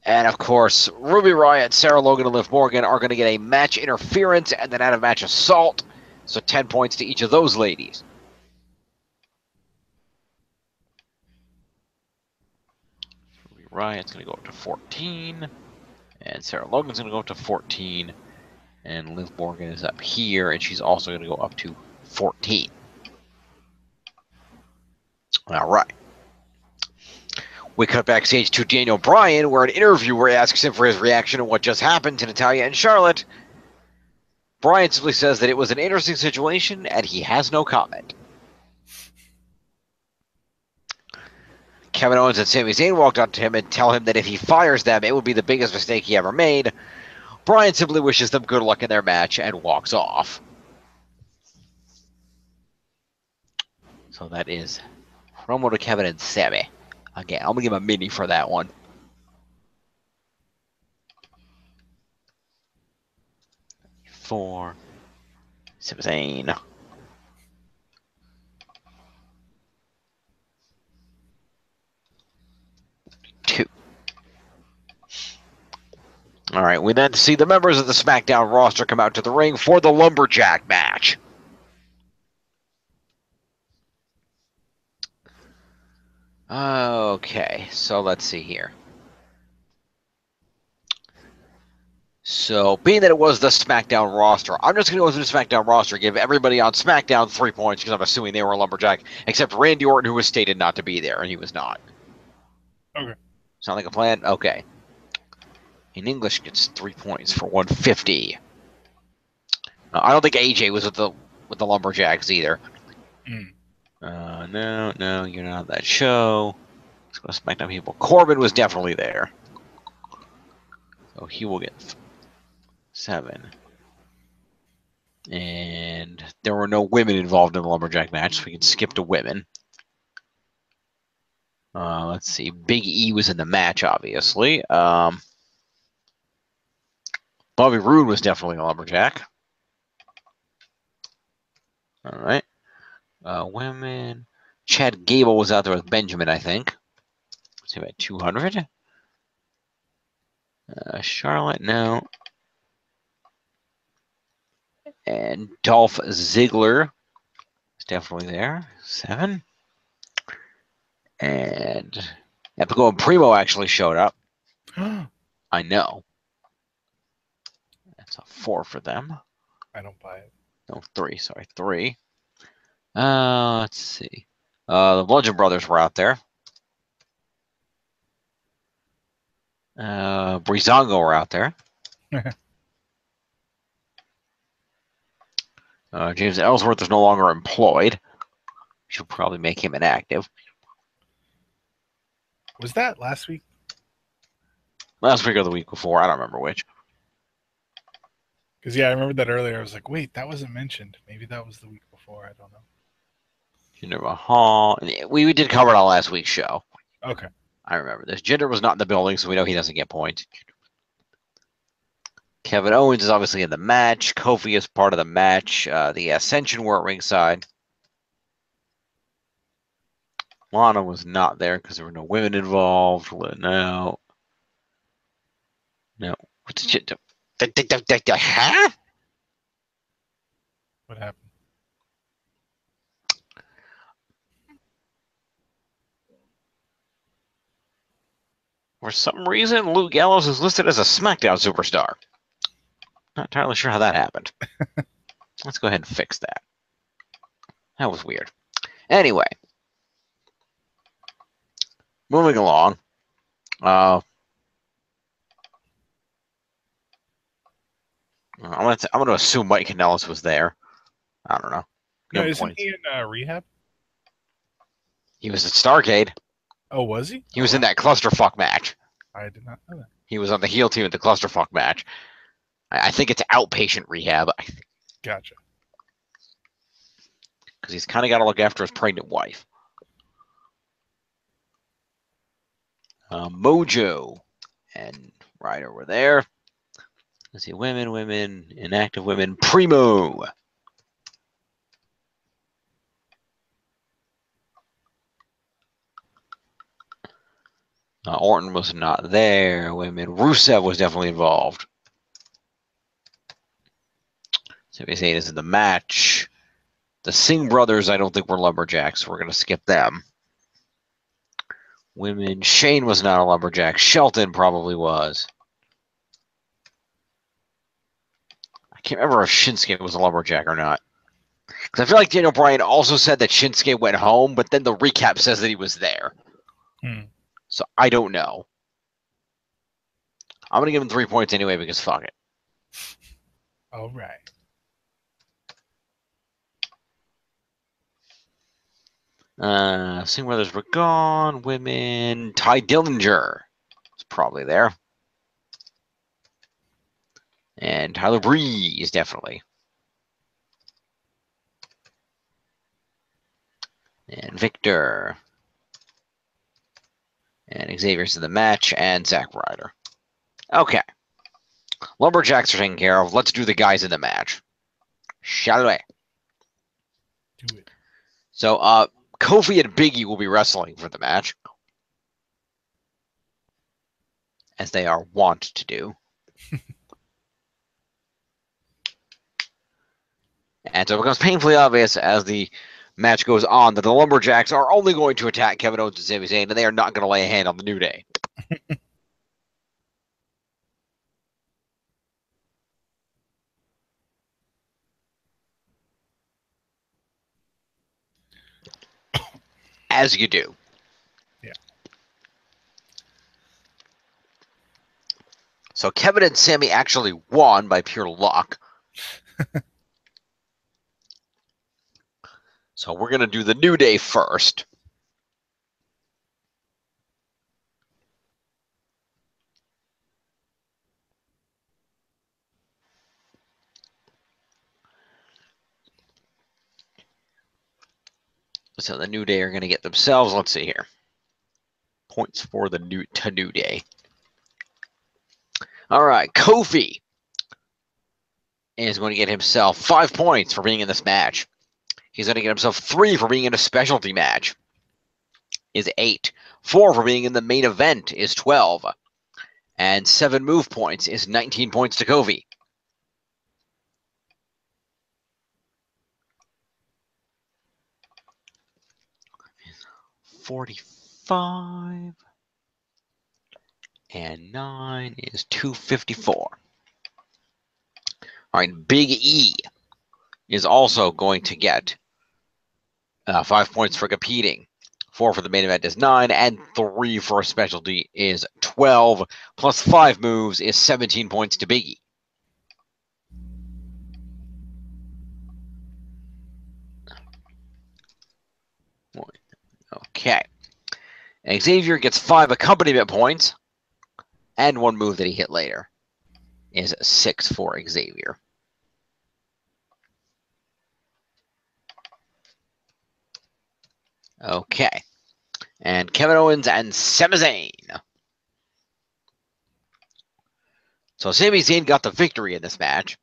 And of course, Ruby Riott, Sarah Logan, and Liv Morgan are going to get a match interference and then out of match assault. So 10 points to each of those ladies. Ruby Riott's going to go up to 14. And Sarah Logan's going to go up to 14. And Liv Morgan is up here, and she's also going to go up to 14. All right. We cut backstage to Daniel Bryan, where an interviewer asks him for his reaction to what just happened to Natalya and Charlotte. Bryan simply says that it was an interesting situation, and he has no comment. Kevin Owens and Sami Zayn walked up to him and tell him that if he fires them, it would be the biggest mistake he ever made. Bryan simply wishes them good luck in their match and walks off. So that is promo to Kevin and Sami. Again, I'm going to give him a mini for that one. For Sami Zayn. All right, we then see the members of the SmackDown roster come out to the ring for the Lumberjack match. Okay, so let's see here. So, being that it was the SmackDown roster, I'm just going to go through the SmackDown roster, give everybody on SmackDown 3 points, because I'm assuming they were a Lumberjack, except Randy Orton, who was stated not to be there, and he was not. Okay. Sound like a plan? Okay. In English, gets 3 points for 150. I don't think AJ was with the Lumberjacks either. No, you're not on that show. Let's go to SmackDown people. Corbin was definitely there. So he will get 7. And there were no women involved in the Lumberjack match, so we can skip to women. Let's see. Big E was in the match, obviously. Bobby Roode was definitely a Lumberjack. All right. Women. Chad Gable was out there with Benjamin, I think. Let's see, about 200. Charlotte, no. And Dolph Ziggler is definitely there. 7. And Epico and Primo actually showed up. I know. That's a 4 for them. I don't buy it. No, 3. Sorry, 3. Let's see. The Bludgeon Brothers were out there. Breezango were out there. James Ellsworth is no longer employed. We should probably make him inactive. Was that last week? Last week or the week before. I don't remember which. Because, yeah, I remember that earlier. I was like, wait, that wasn't mentioned. Maybe that was the week before. I don't know. Jinder Mahal. We did cover it on last week's show. Okay. I remember this. Jinder was not in the building, so we know he doesn't get points. Kevin Owens is obviously in the match. Kofi is part of the match. The Ascension were at ringside. Lana was not there because there were no women involved. No. What's the shit? Huh? What happened? For some reason, Luke Gallows is listed as a SmackDown superstar. Not entirely sure how that happened. Let's go ahead and fix that. That was weird. Anyway. Moving along. I'm gonna assume Mike Kanellis was there. I don't know. No, isn't he in rehab? He was at Starrcade. Oh, was he? He was in that clusterfuck match. I did not know that. He was on the heel team at the clusterfuck match. I think it's outpatient rehab. Gotcha. Because he's kind of got to look after his pregnant wife. Mojo and Ryder were there. Let's see, women, inactive women. Primo. Orton was not there. Women. Rusev was definitely involved. Sami Zayn is in the match. The Singh brothers, I don't think were lumberjacks, so we're going to skip them. Women. Shane was not a lumberjack. Shelton probably was. I can't remember if Shinsuke was a lumberjack or not. Because I feel like Daniel Bryan also said that Shinsuke went home, but then the recap says that he was there. So I don't know. I'm going to give him 3 points anyway because fuck it. All right. Singh brothers were gone. Women. Ty Dillinger is probably there. And Tyler Breeze, definitely. And Victor. And Xavier's in the match. And Zack Ryder. Okay. Lumberjacks are taken care of. Let's do the guys in the match. Shall we? Do it. So, Kofi and Big E will be wrestling for the match. As they are wont to do. And so it becomes painfully obvious as the match goes on that the Lumberjacks are only going to attack Kevin Owens and Sami Zayn, and they are not going to lay a hand on the New Day. As you do. Yeah. So Kevin and Sami actually won by pure luck. So we're going to do the New Day first. So the New Day are going to get themselves, let's see here, points for the New Day. All right, Kofi is going to get himself 5 points for being in this match. He's going to get himself 3 for being in a specialty match. Is 8. 4 for being in the main event is 12. And 7 move points is 19 points to Kofi. $45 and 9 is $254. All right, Big E is also going to get 5 points for competing. 4 for the main event is 9, and 3 for a specialty is 12, plus 5 moves is 17 points to Big E. Okay. And Xavier gets 5 accompaniment points, and 1 move that he hit later is 6 for Xavier. Okay. And Kevin Owens and Sami Zayn. So Sami Zayn got the victory in this match.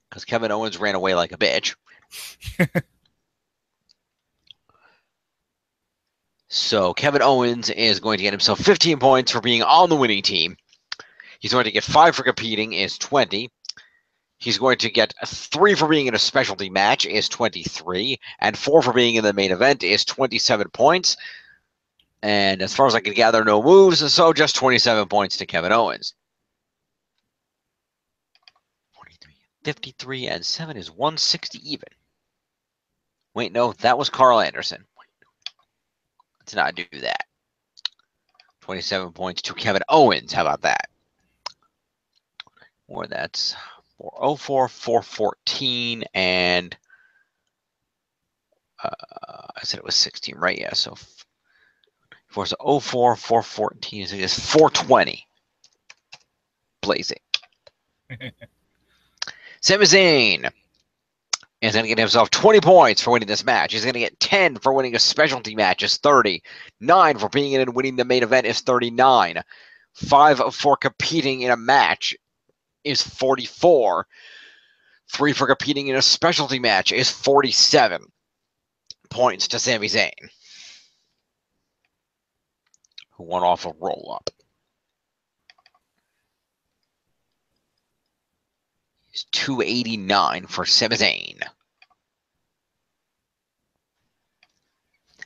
Because Kevin Owens ran away like a bitch. So Kevin Owens is going to get himself 15 points for being on the winning team. He's going to get 5 for competing, is 20. He's going to get 3 for being in a specialty match, is 23. And 4 for being in the main event is 27 points. And as far as I can gather, no moves, so just 27 points to Kevin Owens. 53 and 7 is 160 even. Wait, no, that was Carl Anderson. Let's not do that. 27 points to Kevin Owens. How about that? Or that's 404, 414, and I said it was 16, right? Yeah, so for 04, 414 is 420. Blazing. Sami Zayn is going to get himself 20 points for winning this match. He's going to get 10 for winning a specialty match, is 30. 9 for being in and winning the main event is 39. 5 for competing in a match is 44. 3 for competing in a specialty match is 47 points to Sami Zayn, who won off a roll-up. It's 289 for Sami Zayn.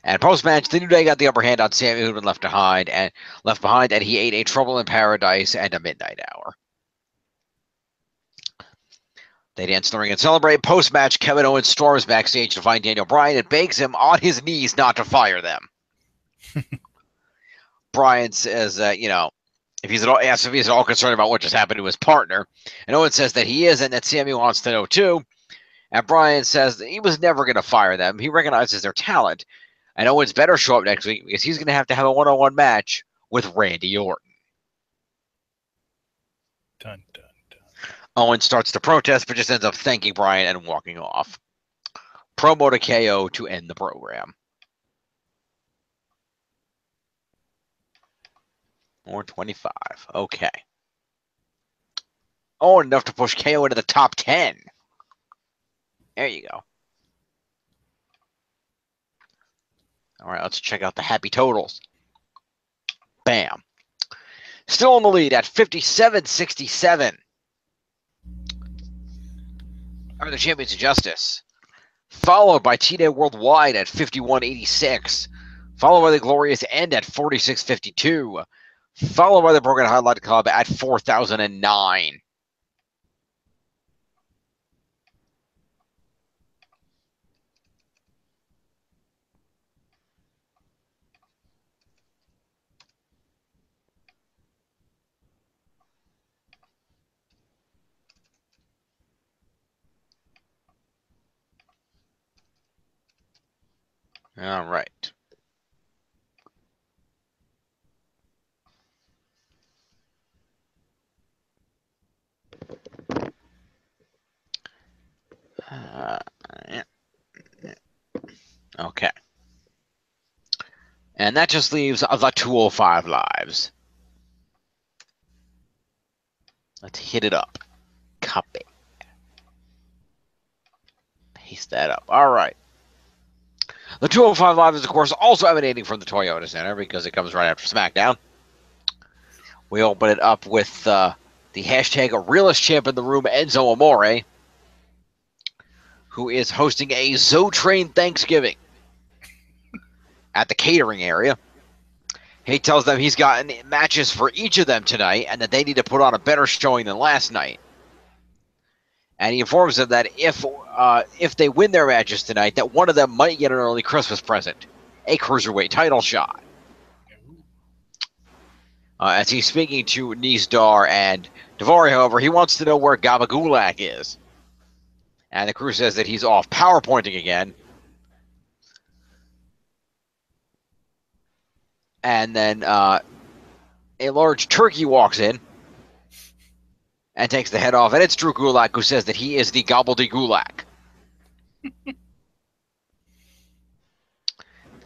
And post-match, the New Day got the upper hand on Sami, who'd been left behind, and he ate a Trouble in Paradise and a Midnight Hour. They dance in the ring and celebrate. Post-match, Kevin Owens storms backstage to find Daniel Bryan and begs him on his knees not to fire them. Bryan says, if he's at all concerned about what just happened to his partner, and Owens says that he is and that Sami wants to know too. And Bryan says that he was never going to fire them. He recognizes their talent, and Owens better show up next week because he's going to have a one-on-one match with Randy Orton. Dun, dun, dun. Owens starts to protest, but just ends up thanking Bryan and walking off. Promo to KO to end the program. Or 25. Okay. Oh, enough to push KO into the top 10. There you go. All right, let's check out the happy totals. Bam. Still in the lead at 57-67. Are the Champions of Justice. Followed by T-Day Worldwide at 51-86. Followed by the Glorious End at 46-52. Followed by the Broken Highlight Club at 4,009. All right. Okay. And that just leaves the 205 lives. Let's hit it up. Copy. Paste that up. All right. The 205 Live is, of course, also emanating from the Toyota Center because it comes right after SmackDown. We open it up with the hashtag realest champ in the room, Enzo Amore, who is hosting a Zo-Train Thanksgiving at the catering area. He tells them he's got matches for each of them tonight and that they need to put on a better showing than last night. And he informs them that if they win their matches tonight, that one of them might get an early Christmas present, a Cruiserweight title shot. As he's speaking to Nizdar and Daivari, however, he wants to know where Gabagulak is. And the crew says that he's off PowerPointing again. And then a large turkey walks in and takes the head off. And it's Drew Gulak who says that he is the Gobbledy-Gulak.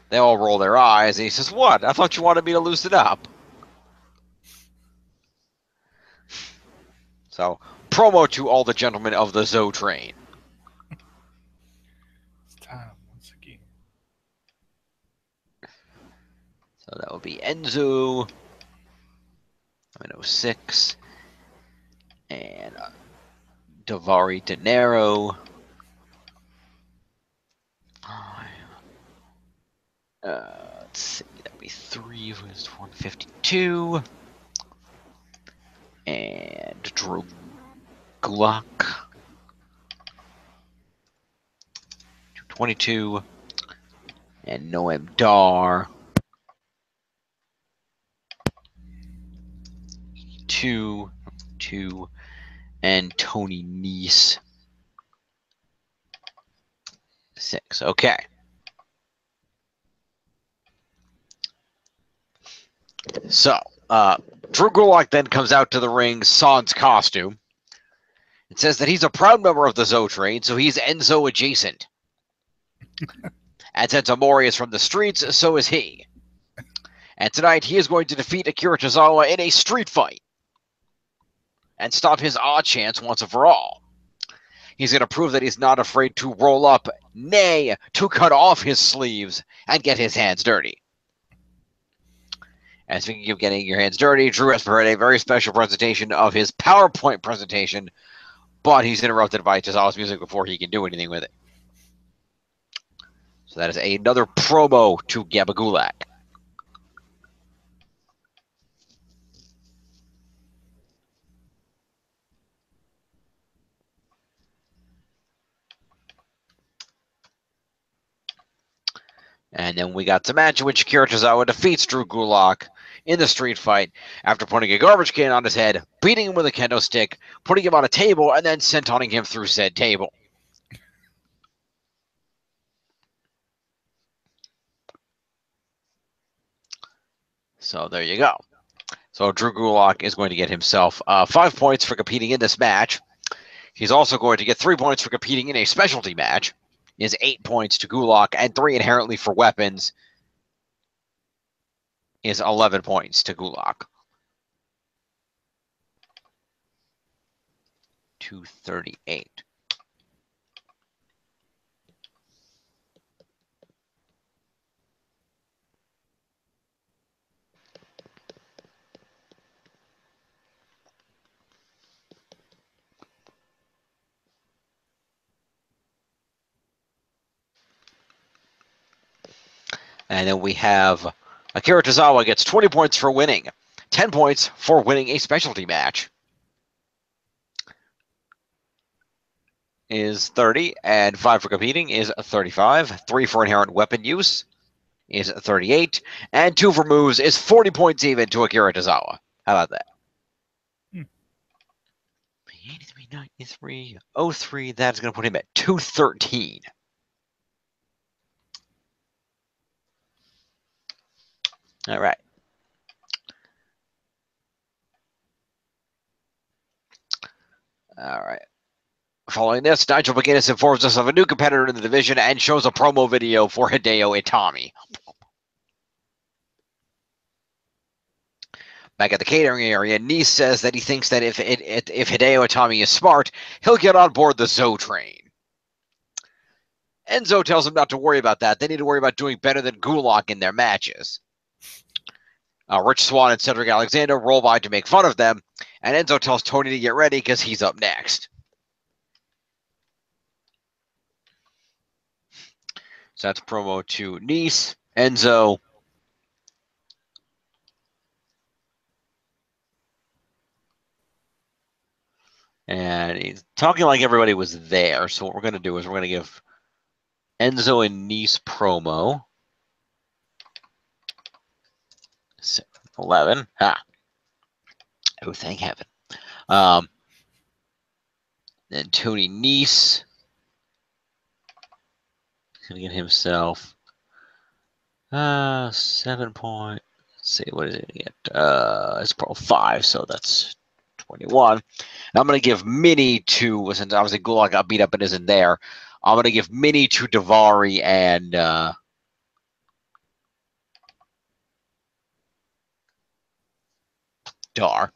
They all roll their eyes. And he says, what? I thought you wanted me to loosen up. So, promo to all the gentlemen of the Zo-Train. It's time once again. So that would be Enzo, 06, and Daivari De Niro. Let's see, that'd be 3 versus 152. And Drew Gulak, 222, and Noam Dar, 2, and Tony Nese, 6. Okay. So, Drew Gulak then comes out to the ring, sans costume. It says that he's a proud member of the Zo train, so he's Enzo adjacent. And since Amori is from the streets, so is he. And tonight he is going to defeat Akira Tozawa in a street fight and stop his odd chance once and for all. He's going to prove that he's not afraid to roll up, nay, to cut off his sleeves and get his hands dirty. And speaking of getting your hands dirty, Drew has prepared a very special presentation of his PowerPoint presentation, but he's interrupted by Tozawa's music before he can do anything with it. So that is another promo to Gaba Gulak. And then we got the match in which Akira Tozawa defeats Drew Gulak in the street fight after putting a garbage can on his head, beating him with a kendo stick, putting him on a table, and then sentoning him through said table. So there you go. So Drew Gulak is going to get himself 5 points for competing in this match. He's also going to get 3 points for competing in a specialty match. He has 8 points to Gulak and 3 inherently for weapons. Is 11 points to Gulak. 238. And then we have Akira Tozawa gets 20 points for winning, 10 points for winning a specialty match. Is 30, and 5 for competing is 35. 3 for inherent weapon use is 38, and 2 for moves is 40 points even to Akira Tozawa. How about that? 83, 93, 03, that's going to put him at 213. All right. All right. Following this, Nigel McGuinness informs us of a new competitor in the division and shows a promo video for Hideo Itami. Back at the catering area, Nice says that he thinks that if Hideo Itami is smart, he'll get on board the Zo train. Enzo tells him not to worry about that. They need to worry about doing better than Gulak in their matches. Rich Swann and Cedric Alexander roll by to make fun of them, and Enzo tells Tony to get ready because he's up next. So that's promo to Nice, Enzo. And he's talking like everybody was there. So what we're going to do is we're going to give Enzo and Nice promo. 11. Ah. Oh, thank heaven. Then Tony Nice. He's going to get himself 7 point. Let's see, what is it get? It's Pro 5, so that's 21. And I'm going to give Mini to, since obviously Gulak got beat up and isn't there, I'm going to give Mini to Davari and Dar.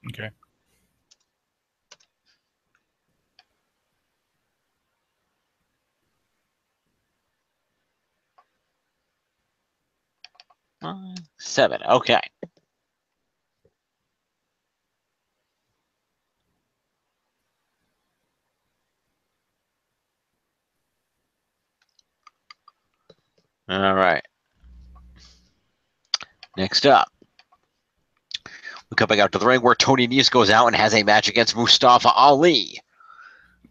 Okay. Seven. Okay. All right. Next up, we come back out to the ring where Tony Nese goes out and has a match against Mustafa Ali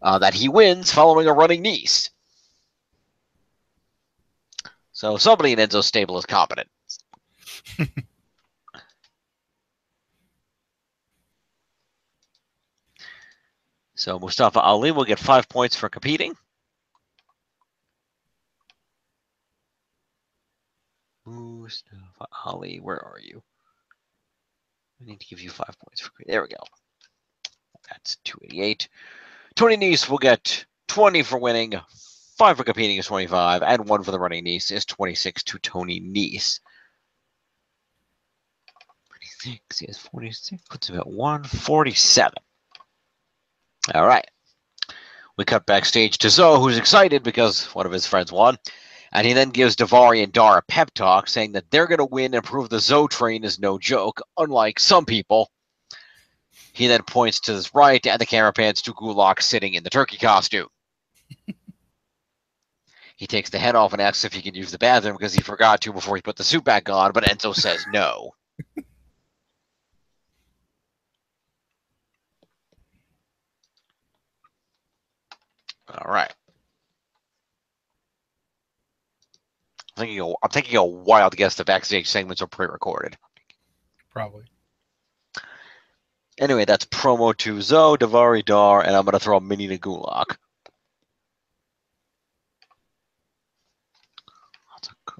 that he wins following a running Nese. So somebody in Enzo's stable is competent. So Mustafa Ali will get 5 points for competing. Mustafa Ali, where are you? I need to give you 5 points. There we go. That's 288. Tony Nese will get 20 for winning, 5 for competing is 25, and 1 for the running Nese is 26 to Tony Nese. 46, he has 46, puts him at 147. All right. We cut backstage to Zoe, who's excited because one of his friends won. And he then gives Daivari and Dar a pep talk, saying that they're going to win and prove the Zoe train is no joke, unlike some people. He then points to his right, and the camera pans to Gulak sitting in the turkey costume. He takes the head off and asks if he can use the bathroom because he forgot to before he put the suit back on, but Enzo says no. All right. I'm taking a wild guess the backstage segments are pre-recorded. Probably. Anyway, that's promo to Zoe, Daivari, Dar, and I'm going to throw a mini to Gulak.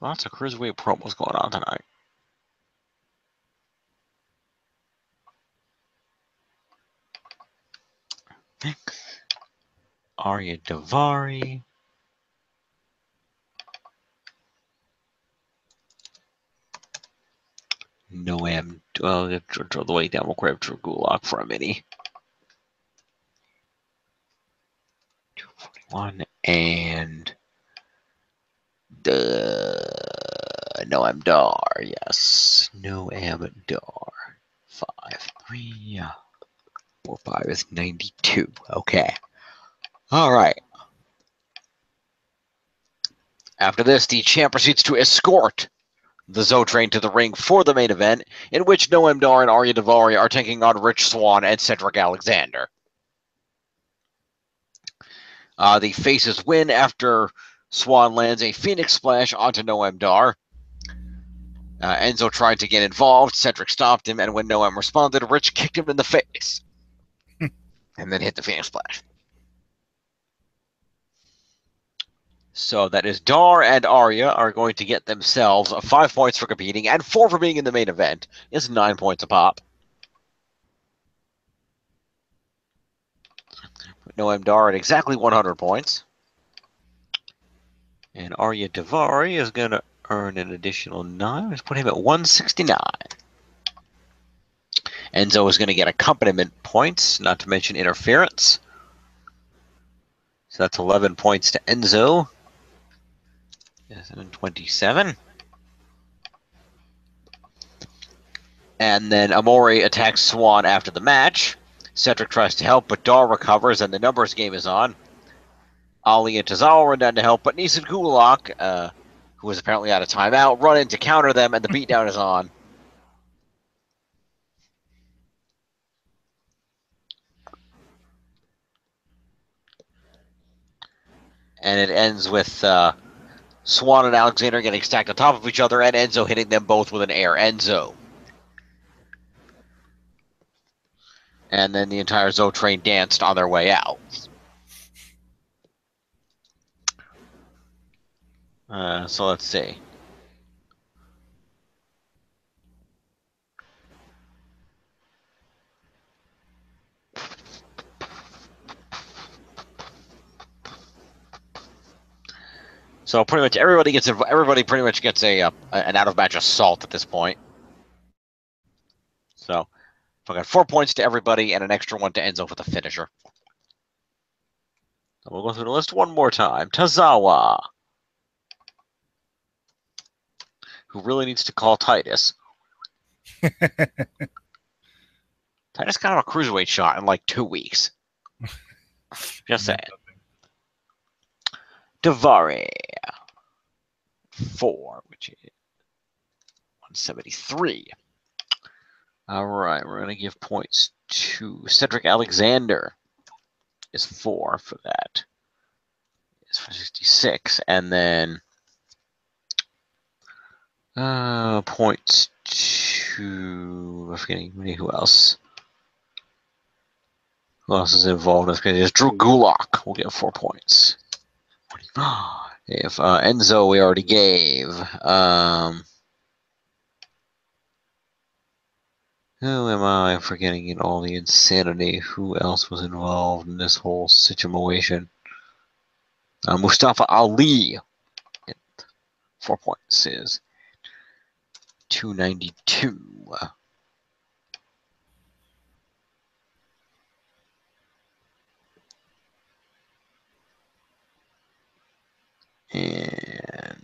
Lots of cruiserweight promos going on tonight. Arya Daivari. Noam. Well, draw the way down. We'll grab Drew Gulak for a mini. 241 and Noam Dar. Yes, Noam Dar. 5'3". 4'5" is 92. Okay. All right. After this, the champ proceeds to escort the Zoe train to the ring for the main event, in which Noam Dar and Arya Daivari are taking on Rich Swann and Cedric Alexander. The faces win after Swann lands a Phoenix Splash onto Noam Dar. Enzo tried to get involved. Cedric stopped him, and when Noam responded, Rich kicked him in the face and then hit the Phoenix Splash. So that is Dar and Arya are going to get themselves 5 points for competing and 4 for being in the main event. It's 9 points a pop. Noam Dar at exactly 100 points. And Arya Daivari is going to earn an additional 9. Let's put him at 169. Enzo is going to get accompaniment points, not to mention interference. So that's 11 points to Enzo. 27. And then Amore attacks Swann after the match. Cedric tries to help, but Dar recovers, and the numbers game is on. Ali and Tozawa run down to help, but Nese and Gulak, who is apparently out of timeout, run in to counter them, and the beatdown is on. And it ends with Swann and Alexander getting stacked on top of each other, and Enzo hitting them both with an air Enzo. And then the entire Zoe train danced on their way out. So let's see. So pretty much everybody pretty much gets an out of match assault at this point. So I got 4 points to everybody and an extra one to Enzo for the finisher. So we'll go through the list one more time. Tozawa, who really needs to call Titus. Titus got him a cruiserweight shot in like 2 weeks. Just saying. Daivari, 4, which is 173. All right, we're going to give points to Cedric Alexander. Is 4 for that. It's 66, and then points to I'm forgetting who else. Who else is involved in this? It's Drew Gulak. We'll get 4 points. If Enzo we already gave. Who am I forgetting in all the insanity? Who else was involved in this whole situation? Mustafa Ali. 4 points is 292. And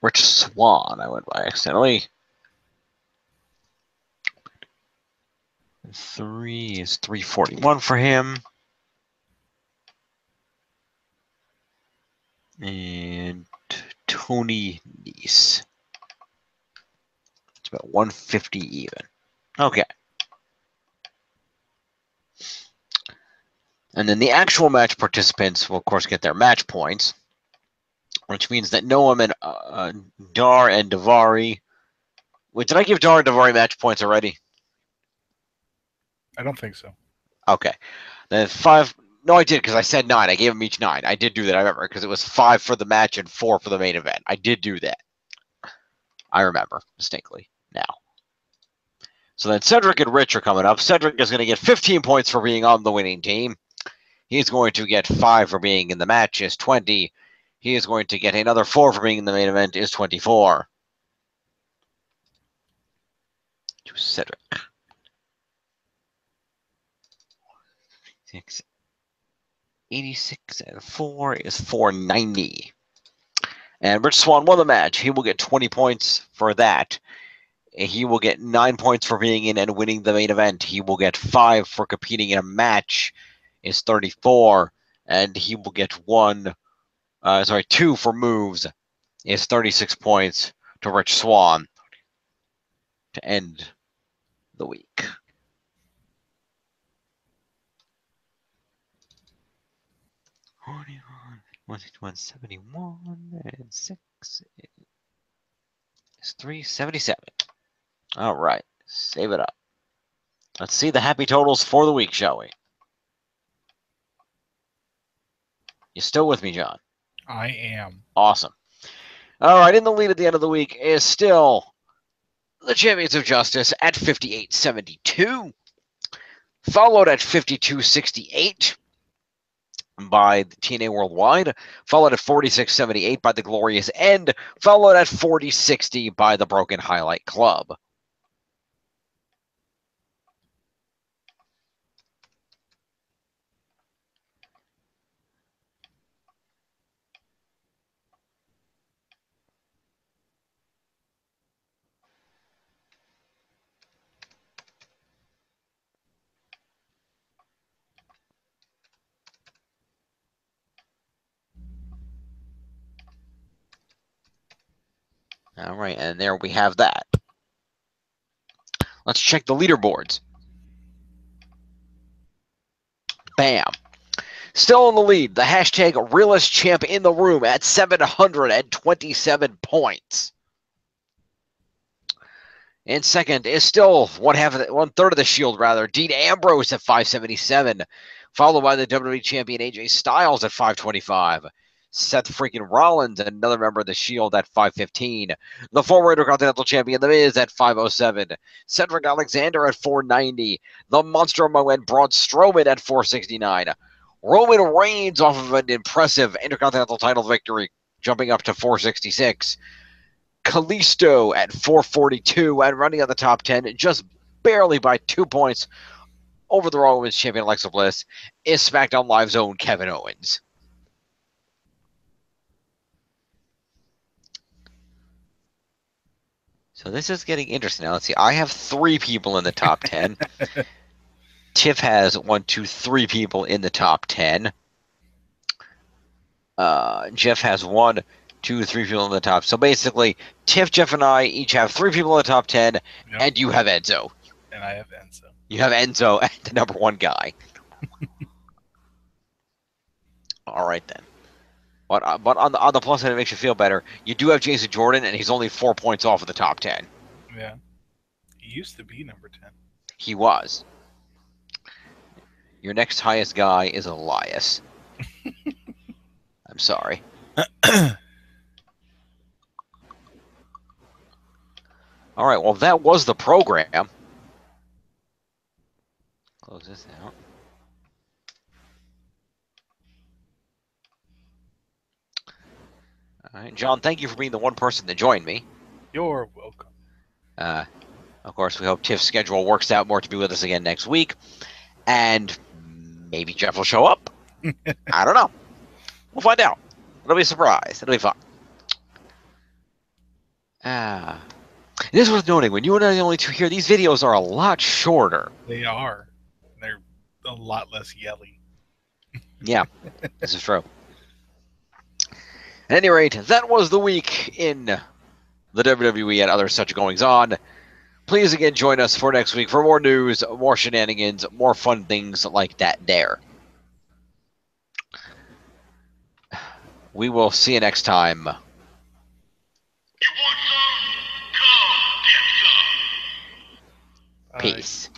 Rich Swan, I went by accidentally. 3 is 341 for him. And Tony Nese. It's about 150 even. Okay. And then the actual match participants will, of course, get their match points, which means that Noam and Dar and Davari. Wait, did I give Dar and Davari match points already? I don't think so. Okay. Then 5. No, I did because I said 9. I gave them each 9. I did do that. I remember because it was 5 for the match and 4 for the main event. I did do that. I remember distinctly now. So then Cedric and Rich are coming up. Cedric is going to get 15 points for being on the winning team. He's going to get 5 for being in the match, is 20. He is going to get another 4 for being in the main event, is 24. To Cedric. 86 and 4 is 490. And Rich Swan won the match. He will get 20 points for that. He will get 9 points for being in and winning the main event. He will get 5 for competing in a match, is 34. And he will get 2 for moves, is 36 points to Rich Swan to end the week. One 71 and 6 is 377. All right, save it up. Let's see the happy totals for the week, shall we? You still with me, John? I am. Awesome. All right, in the lead at the end of the week is still the Champions of Justice at 58.72, followed at 52.68 by the TNA Worldwide, followed at 46.78 by the Glorious End, followed at 40.60 by the Broken Highlight Club. All right, and there we have that. Let's check the leaderboards. Bam. Still in the lead, the hashtag realest champ in the room at 727 points. In second is still one third of the Shield, Dean Ambrose at 577, followed by the WWE champion AJ Styles at 525. Seth freaking Rollins, another member of the Shield, at 515. The former Intercontinental Champion, The Miz, at 507. Cedric Alexander at 490. The Monster Among Men, Braun Strowman, at 469. Roman Reigns off of an impressive Intercontinental title victory, jumping up to 466. Kalisto at 442 and running on the top 10 just barely by 2 points over the Raw Women's Champion Alexa Bliss is SmackDown Live's own Kevin Owens. So this is getting interesting. Now let's see. I have 3 people in the top 10. Tiff has 3 people in the top 10. Jeff has 1, 2, 3 people in the top. So basically, Tiff, Jeff, and I each have 3 people in the top 10, yep. And you have Enzo. And I have Enzo. You have Enzo, the number 1 guy. All right, then. But on the plus side, it makes you feel better. You do have Jason Jordan, and he's only 4 points off of the top 10. Yeah. He used to be number 10. He was. Your next highest guy is Elias. I'm sorry. All right, well, that was the program. Close this out. All right, John, thank you for being the one person that joined me. You're welcome. Of course, we hope Tiff's schedule works out more to be with us again next week. And maybe Jeff will show up. I don't know. We'll find out. It'll be a surprise. It'll be fun. It is worth noting, when you and I are the only two here, these videos are a lot shorter. They are. They're a lot less yelly. Yeah, this is true. At any rate, that was the week in the WWE and other such goings-on. Please again join us for next week for more news, more shenanigans, more fun things like that there. We will see you next time. You want some? Come get some. Bye. Peace.